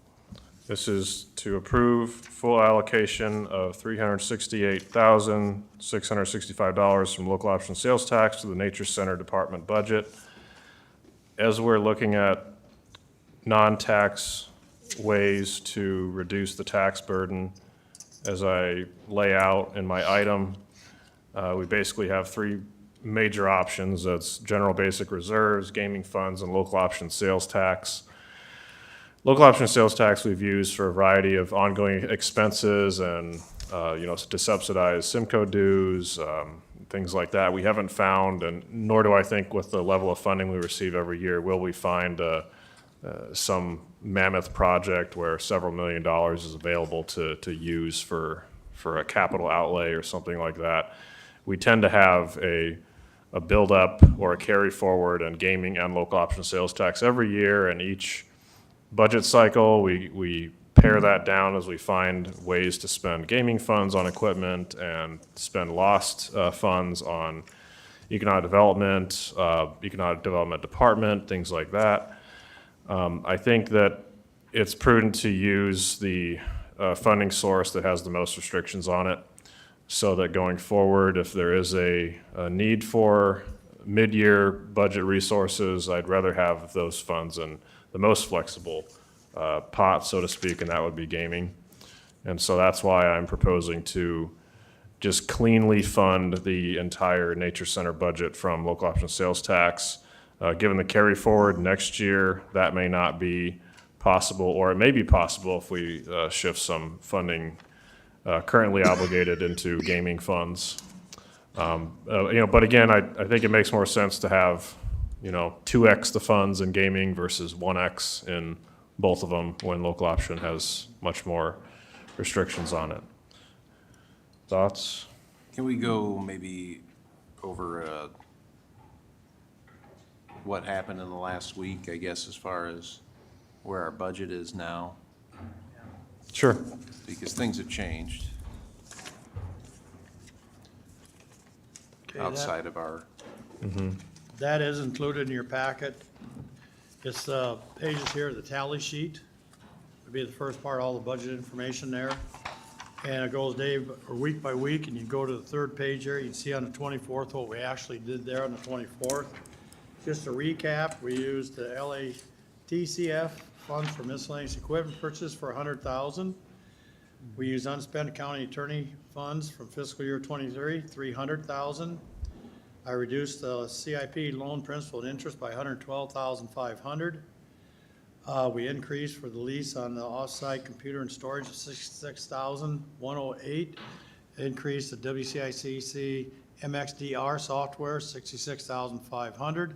This is to approve full allocation of $368,665 from local option sales tax to the Nature Center Department budget. As we're looking at non-tax ways to reduce the tax burden, as I lay out in my item, we basically have three major options. That's general basic reserves, gaming funds, and local option sales tax. Local option sales tax we've used for a variety of ongoing expenses and, to subsidize Simco dues, things like that. We haven't found, and nor do I think with the level of funding we receive every year, will we find some mammoth project where several $1 million is available to use for a capital outlay or something like that. We tend to have a build-up or a carry forward in gaming and local option sales tax every year, and each budget cycle, we pare that down as we find ways to spend gaming funds on equipment and spend lost funds on economic development department, things like that. I think that it's prudent to use the funding source that has the most restrictions on it, so that going forward, if there is a need for mid-year budget resources, I'd rather have those funds in the most flexible pot, so to speak, and that would be gaming. And so that's why I'm proposing to just cleanly fund the entire Nature Center budget from local option sales tax. Given the carry forward next year, that may not be possible, or it may be possible if we shift some funding currently obligated into gaming funds. But again, I think it makes more sense to have 2x the funds in gaming versus 1x in both of them when local option has much more restrictions on it. Thoughts? Can we go maybe over what happened in the last week, I guess, as far as where our budget is now? Sure. Because things have changed outside of our, That is included in your packet. It's the pages here, the tally sheet. Would be the first part, all the budget information there. And it goes week by week, and you go to the third page here, you can see on the 24th what we actually did there on the 24th. Just to recap, we used the LATCF funds for miscellaneous equipment purchase for $100,000. We used unspent county attorney funds from fiscal year 23, $300,000. I reduced the CIP loan principal and interest by $112,500. We increased for the lease on the off-site computer and storage of $66,108. Increased the WCICC MXDR software, $66,500.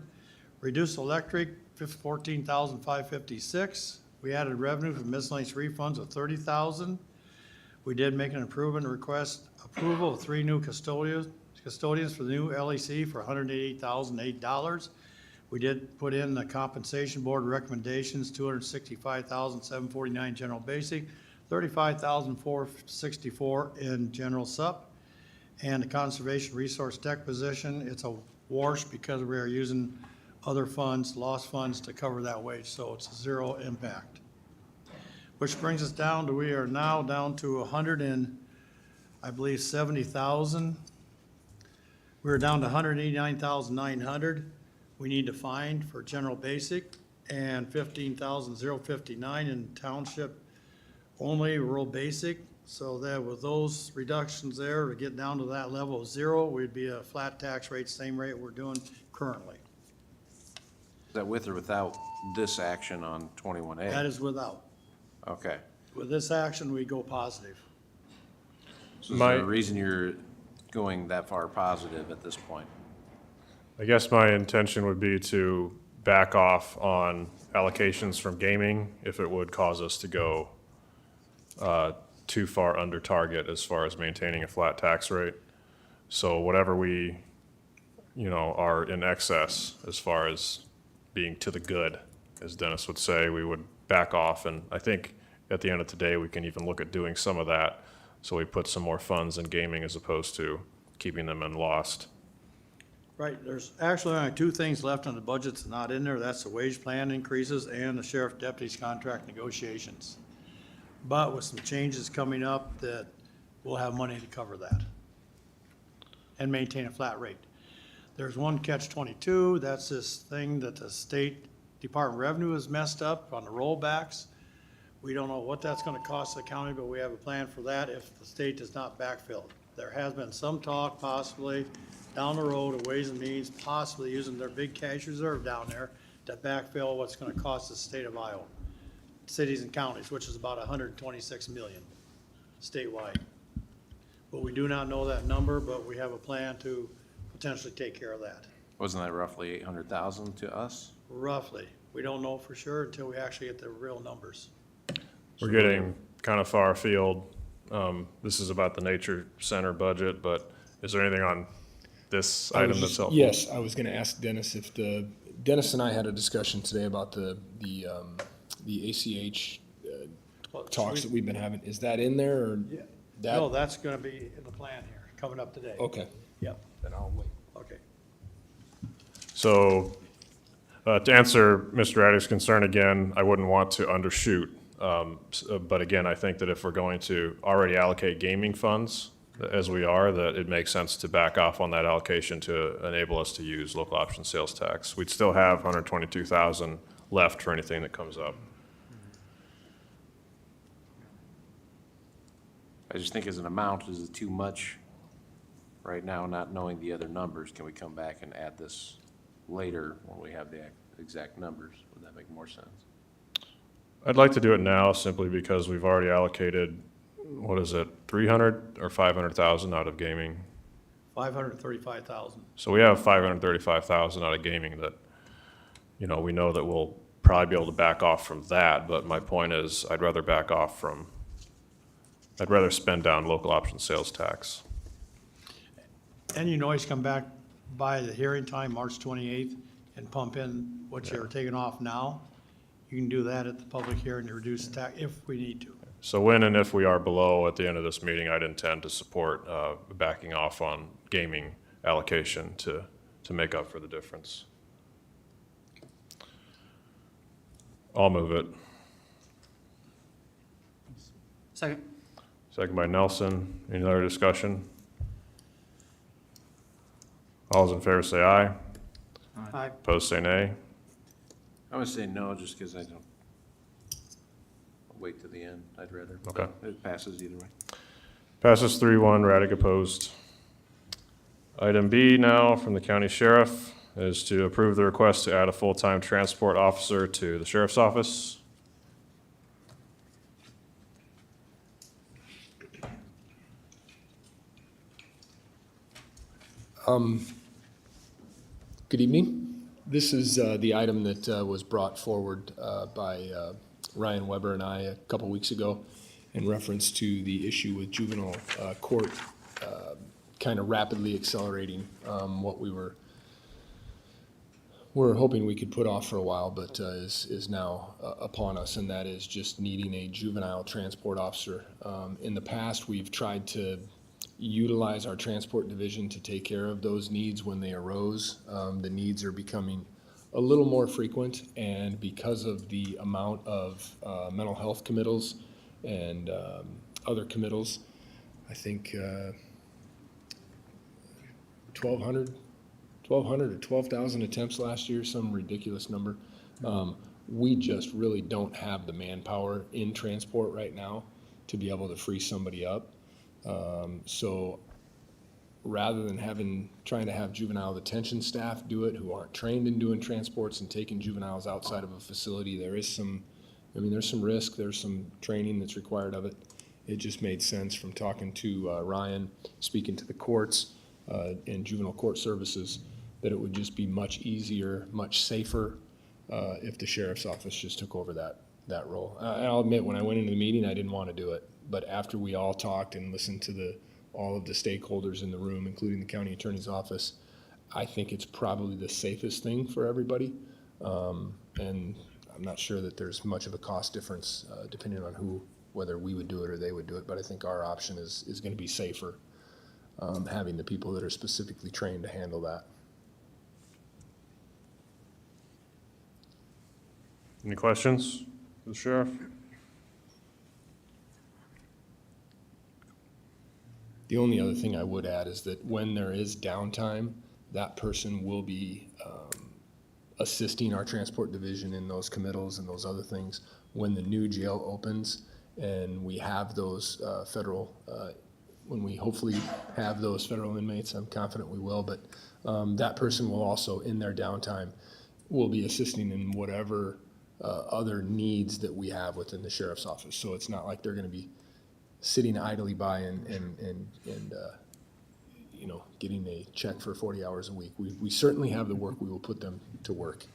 Reduced electric, $14,556. We added revenue from miscellaneous refunds of $30,000. We did make an improvement request, approval of 3 new custodians for the new LEC for $188,008. We did put in the compensation board recommendations, $265,749 general basic, $35,464 in general sup. And the conservation resource tech position, it's a wash because we are using other funds, lost funds to cover that wage, so it's a zero impact. Which brings us down to, we are now down to $70,000. We're down to $189,900 we need to find for general basic, and $15,059 in township only rural basic. So that with those reductions there, to get down to that level of zero, we'd be a flat tax rate, same rate we're doing currently. is that with or without this action on 21A? That is without. Okay. With this action, we go positive. So is there a reason you're going that far positive at this point? I guess my intention would be to back off on allocations from gaming if it would cause us to go too far under target as far as maintaining a flat tax rate. So whatever we, are in excess as far as being to the good, as Dennis would say, we would back off. And I think at the end of today, we can even look at doing some of that. So we put some more funds in gaming as opposed to keeping them in lost. Right, there's actually only 2 things left on the budget that's not in there. That's the wage plan increases and the sheriff deputy's contract negotiations. But with some changes coming up, that we'll have money to cover that and maintain a flat rate. There's one catch-22, that's this thing that the State Department of Revenue has messed up on the rollbacks. We don't know what that's gonna cost the county, but we have a plan for that if the state does not backfill. There has been some talk possibly down the road of Ways and Means, possibly using their big cash reserve down there to backfill what's gonna cost the state of Iowa, cities and counties, which is about 126 million statewide. But we do not know that number, but we have a plan to potentially take care of that, Wasn't that roughly 800,000 to us? roughly. We don't know for sure until we actually get the real numbers. We're getting kind of far afield. This is about the nature center budget, but is there anything on this item that's helpful? Yes, I was gonna ask Dennis if Dennis and I had a discussion today about the ACH talks that we've been having. Is that in there or? Yeah. That- No, that's gonna be in the plan here, coming up today. Okay, Yep, then I'll wait. okay. So, to answer Mr. Raddick's concern again, I wouldn't want to undershoot. But again, I think that if we're going to already allocate gaming funds, as we are, that it makes sense to back off on that allocation to enable us to use local option sales tax. We'd still have 122,000 left for anything that comes up. I just think as an amount, is it too much right now, not knowing the other numbers? Can we come back and add this later when we have the exact numbers? Would that make more sense? I'd like to do it now simply because we've already allocated, what is it, 300 or 500,000 out of gaming? 535,000. So we have 535,000 out of gaming that, you know, we know that we'll probably be able to back off from that, but my point is I'd rather spend down local option sales tax. And you can always come back by the hearing time, March 28th, and pump in what you're taking off now. You can do that at the public hearing to reduce the tax if we need to. So when and if we are below at the end of this meeting, I'd intend to support backing off on gaming allocation to make up for the difference. I'll move it. Second. Second by Nelson. Any other discussion? All those in favor say aye. Aye. Opposed say nay. I'm gonna say no, just because I don't, I'll wait to the end, I'd rather. Okay. It passes either way. Passes 3-1, Raddick opposed. Item B now from the county sheriff is to approve the request to add a full-time transport officer to the sheriff's office. Good evening. This is the item that was brought forward by Ryan Weber and I a couple weeks ago in reference to the issue with juvenile court kind of rapidly accelerating what we were hoping we could put off for a while, but is now upon us, and that is just needing a juvenile transport officer. In the past, we've tried to utilize our transport division to take care of those needs when they arose. The needs are becoming a little more frequent, and because of the amount of mental health committals and other committals, I think 1,200 or 12,000 attempts last year, some ridiculous number. We just really don't have the manpower in transport right now to be able to free somebody up. So rather than trying to have juvenile detention staff do it who aren't trained in doing transports and taking juveniles outside of a facility, there's some risk, there's some training that's required of it. It just made sense from talking to Ryan, speaking to the courts and juvenile court services, that it would just be much easier, much safer if the sheriff's office just took over that role. And I'll admit, when I went into the meeting, I didn't want to do it. But after we all talked and listened to all of the stakeholders in the room, including the county attorney's office, I think it's probably the safest thing for everybody. And I'm not sure that there's much of a cost difference depending on whether we would do it or they would do it. But I think our option is going to be safer, having the people that are specifically trained to handle that. Any questions for the sheriff? The only other thing I would add is that when there is downtime, that person will be assisting our transport division in those committals and those other things, when the new jail opens and we have those when we hopefully have those federal inmates, I'm confident we will, but that person will also, in their downtime, will be assisting in whatever other needs that we have within the sheriff's office. So it's not like they're gonna be sitting idly by and getting a check for 40 hours a week. We certainly have the work, we will put them to work.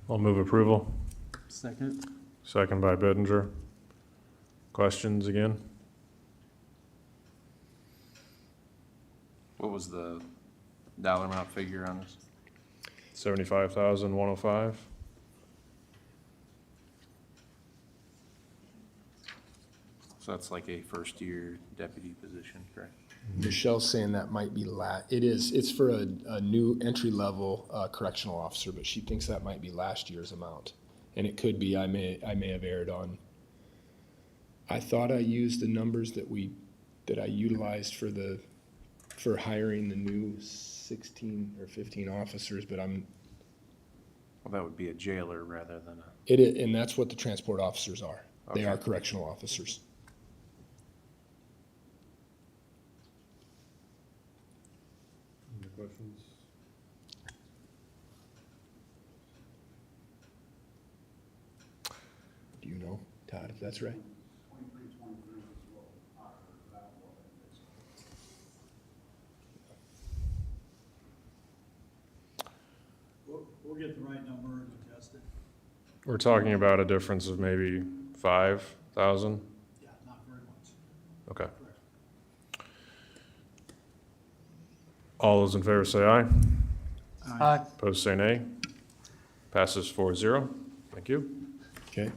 I'll move approval. Second. Second by Bittinger. Questions again? What was the dollar amount figure on this? 75,105. So that's like a first-year deputy position, correct? Michelle's saying that might be it's for a new entry-level correctional officer, but she thinks that might be last year's amount. And it could be, I may have erred on. I thought I used the numbers that I utilized for hiring the new 16 or 15 officers, but Well, that would be a jailer rather than and that's what the transport officers are. They Okay. are correctional officers. Any questions? Do you know, Todd, if that's right? We'll get the right number and adjust it. We're talking about a difference of maybe 5,000? Yeah, not very much. Okay. All those in favor say aye. Aye. Opposed say nay. Passes 4-0. Thank you. Okay.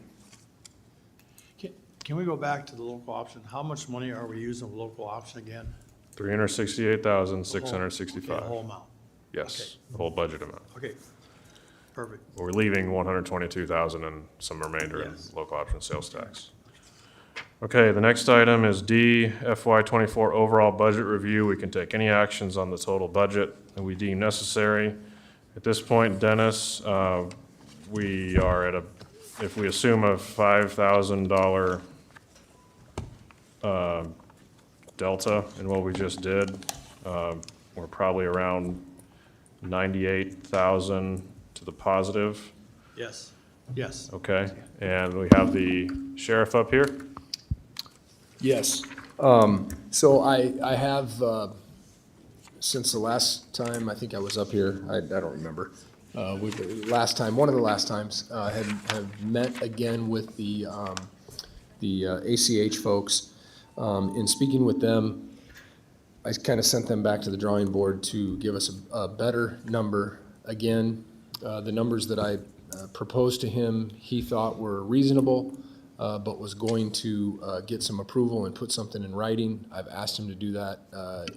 Can we go back to the local option? How much money are we using of local option again? Okay, the 368,665. whole amount. Yes, the whole budget amount. Okay, perfect. We're leaving 122,000 and some remainder in Yes. local option sales tax. Okay, the next item is D, FY '24 overall budget review. We can take any actions on the total budget that we deem necessary. At this point, Dennis, we are at if we assume a $5,000 delta in what we just did, we're probably around 98,000 to the positive. Yes, yes. Okay, and we have the sheriff up here. Yes. So I have, since the last time I think I was up here, I don't remember. One of the last times, have met again with the ACH folks. In speaking with them, I kind of sent them back to the drawing board to give us a better number. Again, the numbers that I proposed to him, he thought were reasonable, but was going to get some approval and put something in writing. I've asked him to do that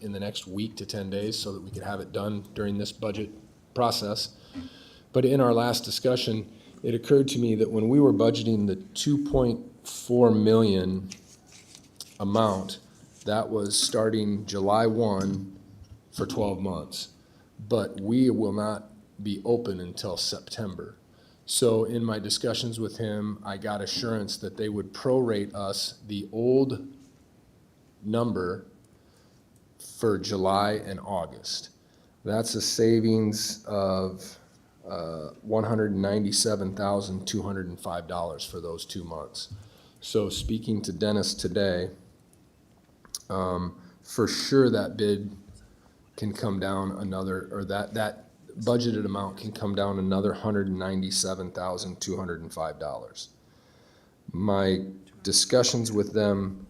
in the next week to 10 days so that we could have it done during this budget process. But in our last discussion, it occurred to me that when we were budgeting the 2.4 million amount, that was starting July 1 for 12 months. But we will not be open until September. So in my discussions with him, I got assurance that they would prorate us the old number for July and August. That's a savings of $197,205 for those 2 months. So speaking to Dennis today, for sure that bid can come down another, or that budgeted amount can come down another $197,205. My discussions with them,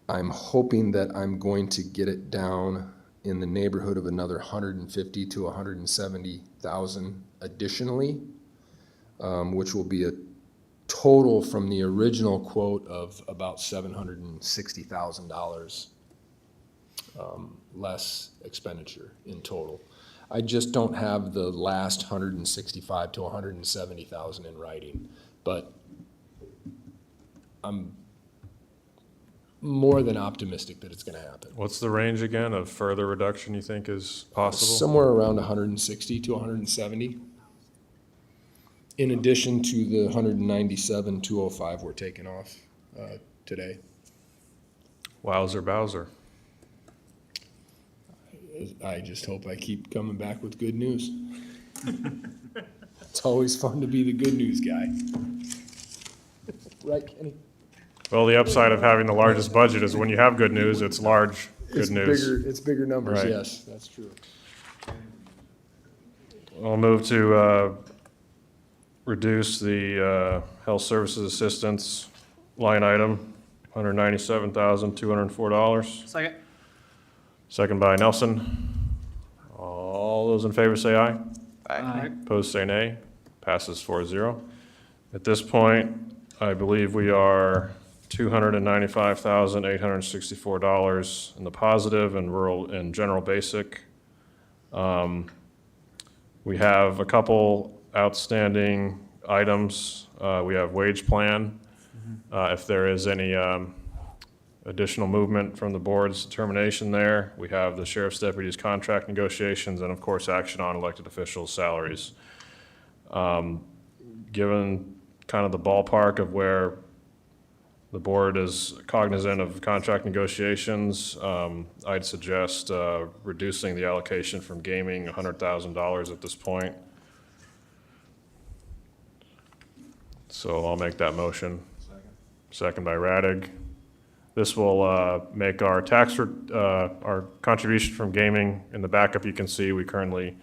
I'm hoping that I'm going to get it down in the neighborhood of another 150 to 170,000 additionally, which will be a total from the original quote of about $760,000 less expenditure in total. I just don't have the last 165 to 170,000 in writing, but more than optimistic that it's gonna happen. What's the range again of further reduction you think is possible? Somewhere around 160 to 170. In addition to the 197, 205 we're taking off today. Wowzer Bowser. I just hope I keep coming back with good news. It's always fun to be the good news guy. Right, Kenny? Well, the upside of having the largest budget is when you have good news, it's large good news. It's bigger numbers, Right. yes, that's true. I'll move to reduce the health services assistance line item, $197,204. Second. Second by Nelson. All those in favor say aye. Aye. Opposed say nay. Passes 4-0. At this point, I believe we are $295,864 in the positive and rural and general basic. We have a couple outstanding items. We have wage plan. If there is any additional movement from the board's determination there, we have the sheriff's deputies contract negotiations and of course action on elected officials' salaries. Given kind of the ballpark of where the board is cognizant of contract negotiations, I'd suggest reducing the allocation from gaming $100,000 at this point. So I'll make that motion. Second by Radig. This will make our our contribution from gaming, in the backup you can see, we currently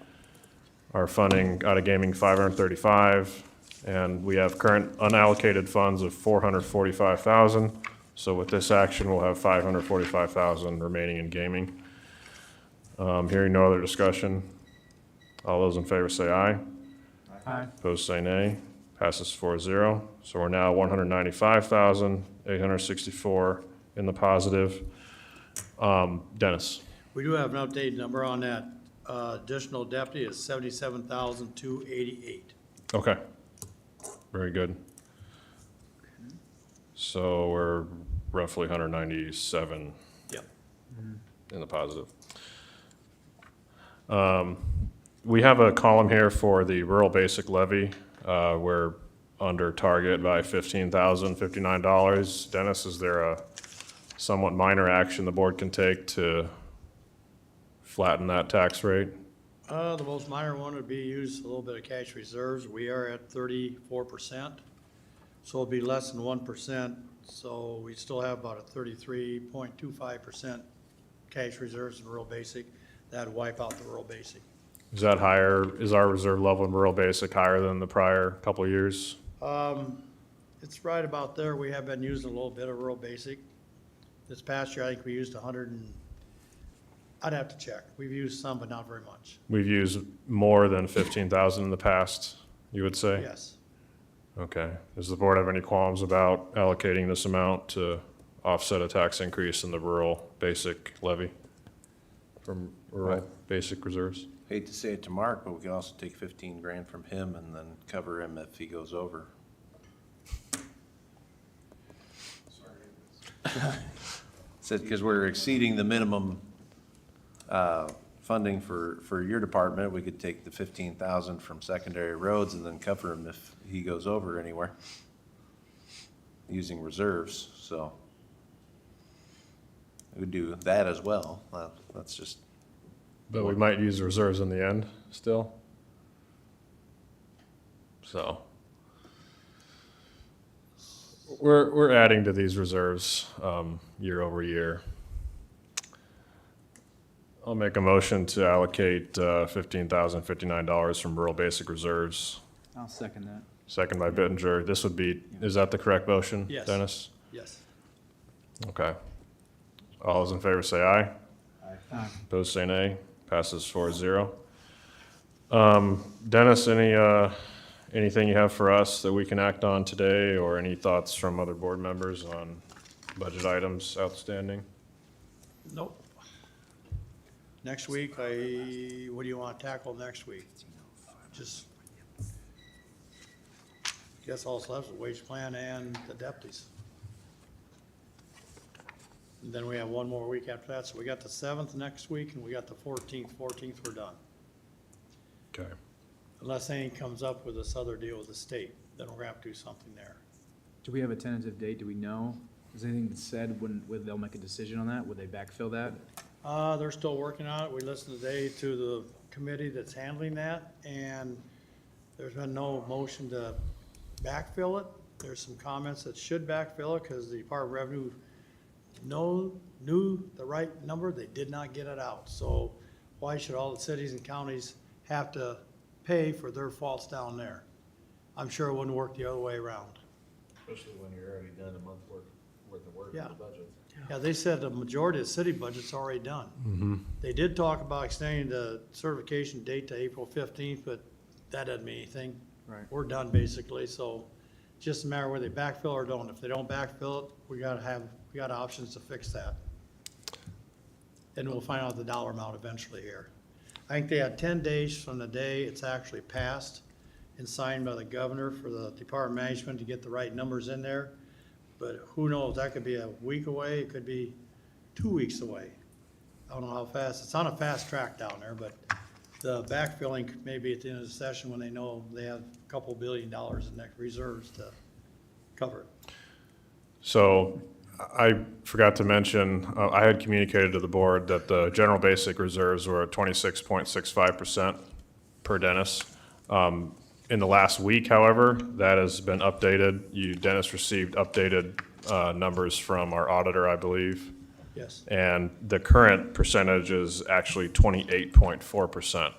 are funding out of gaming 535, and we have current unallocated funds of 445,000. So with this action, we'll have 545,000 remaining in gaming. Hearing no other discussion, all those in favor say aye. Aye. Opposed say nay. Passes 4-0. So we're now 195,864 in the positive. Dennis. We do have an updated number on that. Additional deputy is 77,288. Okay. Very good. So we're roughly 197 Yep. in the positive. We have a column here for the rural basic levy. We're under target by $15,059. Dennis, is there a somewhat minor action the board can take to flatten that tax rate? The most minor one would be use a little bit of cash reserves. We are at 34%, so it'll be less than 1%. So we still have about a 33.25% cash reserves in rural basic. That'd wipe out the rural basic. Is that higher, is our reserve level in rural basic higher than the prior couple of years? It's right about there. We have been using a little bit of rural basic. This past year, I think we used 100 and, I'd have to check. We've used some, but not very much. We've used more than 15,000 in the past, you would say? Yes. Okay. Does the board have any qualms about allocating this amount to offset a tax increase in the rural basic levy from rural basic reserves? Hate to say it to Mark, but we could also take 15 grand from him and then cover him if he goes over. Said, because we're exceeding the minimum funding for your department, we could take the 15,000 from secondary roads and then cover him if he goes over anywhere using reserves, so we would do that as well. That's just. But we might use reserves in the end still. So we're adding to these reserves year over year. I'll make a motion to allocate $15,059 from rural basic reserves. I'll second that. Second by Bittinger. This would be, is that the correct motion, Yes. Dennis? Yes. Okay. All those in favor say aye. Aye. Opposed say nay. Passes 4-0. Dennis, anything you have for us that we can act on today, or any thoughts from other board members on budget items outstanding? Nope. Next week, what do you want to tackle next week? Just, guess all left is wage plan and the deputies. And then we have one more week after that, so we got the 7th next week, and we got the 14th. 14th, we're done. Okay. Unless anything comes up with this other deal with the state, then we're gonna have to do something there. Do we have a tentative date? Do we know? Is anything said when they'll make a decision on that? Would they backfill that? They're still working on it. We listened today to the committee that's handling that, and there's been no motion to backfill it. There's some comments that should backfill it, because the Department of Revenue knew the right number, they did not get it out. So why should all the cities and counties have to pay for their faults down there? I'm sure it wouldn't work the other way around. Especially when you're already done a month's worth of work Yeah. in the budget. Yeah, they said the majority of the city budget's already done. They did talk about extending the certification date to April 15th, but that doesn't mean anything. Right. We're done basically, so just a matter whether they backfill or don't. If they don't backfill it, we got options to fix that. And we'll find out the dollar amount eventually here. I think they had 10 days from the day it's actually passed and signed by the governor for the Department of Management to get the right numbers in there. But who knows, that could be a week away, it could be 2 weeks away. I don't know how fast, it's on a fast track down there, but the backfilling may be at the end of the session when they know they have a couple $1 billion in net reserves to cover it. So I forgot to mention, I had communicated to the board that the general basic reserves were at 26.65% per Dennis. In the last week, however, that has been updated. Dennis received updated numbers from our auditor, I believe. Yes. And the current percentage is actually 28.4%,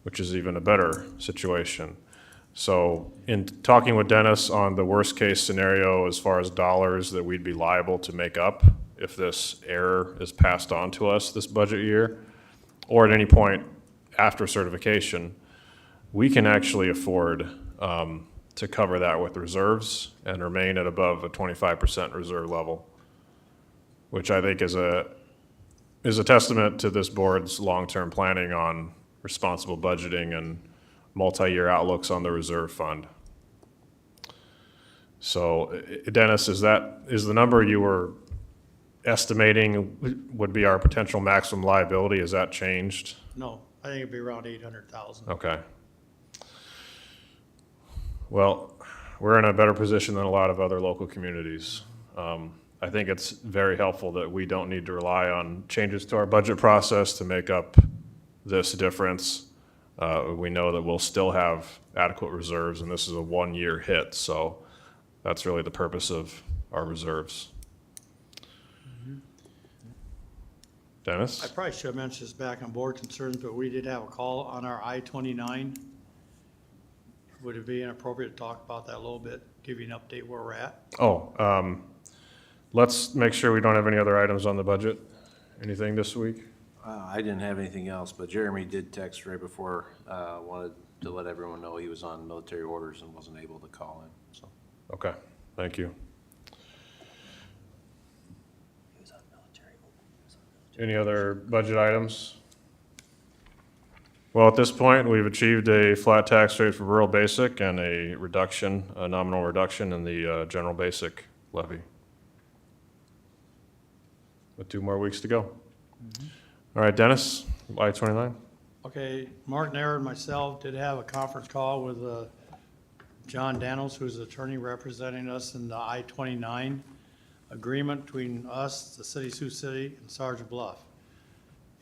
which is even a better situation. So in talking with Dennis on the worst-case scenario as far as dollars that we'd be liable to make up if this error is passed on to us this budget year, or at any point after certification, we can actually afford to cover that with reserves and remain at above a 25% reserve level, which I think is a testament to this board's long-term planning on responsible budgeting and multi-year outlooks on the reserve fund. So Dennis, is the number you were estimating would be our potential maximum liability, has that changed? No, I think it'd be around 800,000. Okay. Well, we're in a better position than a lot of other local communities. I think it's very helpful that we don't need to rely on changes to our budget process to make up this difference. We know that we'll still have adequate reserves, and this is a one-year hit, so that's really the purpose of our reserves. Dennis? I probably should have mentioned this back on board concerns, but we did have a call on our I-29. Would it be inappropriate to talk about that a little bit, give you an update where we're at? Let's make sure we don't have any other items on the budget. Anything this week? I didn't have anything else, but Jeremy did text right before, wanted to let everyone know he was on military orders and wasn't able to call in, so. Okay, thank you. Any other budget items? Well, at this point, we've achieved a flat tax rate for rural basic and a reduction, a nominal reduction in the general basic levy. With 2 more weeks to go. All right, Dennis, I-29. Okay, Mark Nair and myself did have a conference call with John Danos, who's the attorney representing us in the I-29 agreement between us, the city of Sioux City, and Sergeant Bluff.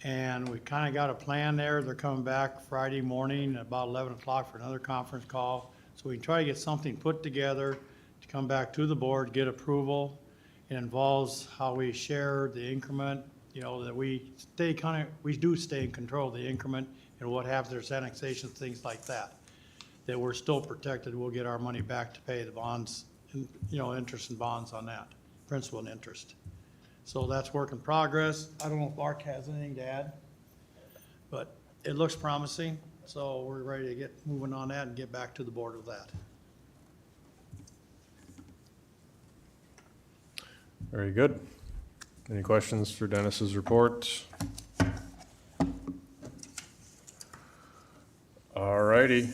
And we kind of got a plan there. They're coming back Friday morning at about 11 o'clock for another conference call. So we can try to get something put together to come back to the board, get approval. It involves how we share the increment, you know, that we do stay in control of the increment and what happens, there's annexation, things like that. That we're still protected, we'll get our money back to pay the bonds, and, you know, interest and bonds on that, principal and interest. So that's work in progress. I don't know if Mark has anything to add, but it looks promising. So we're ready to get moving on that and get back to the board with that. Very good. Any questions for Dennis's report? All righty.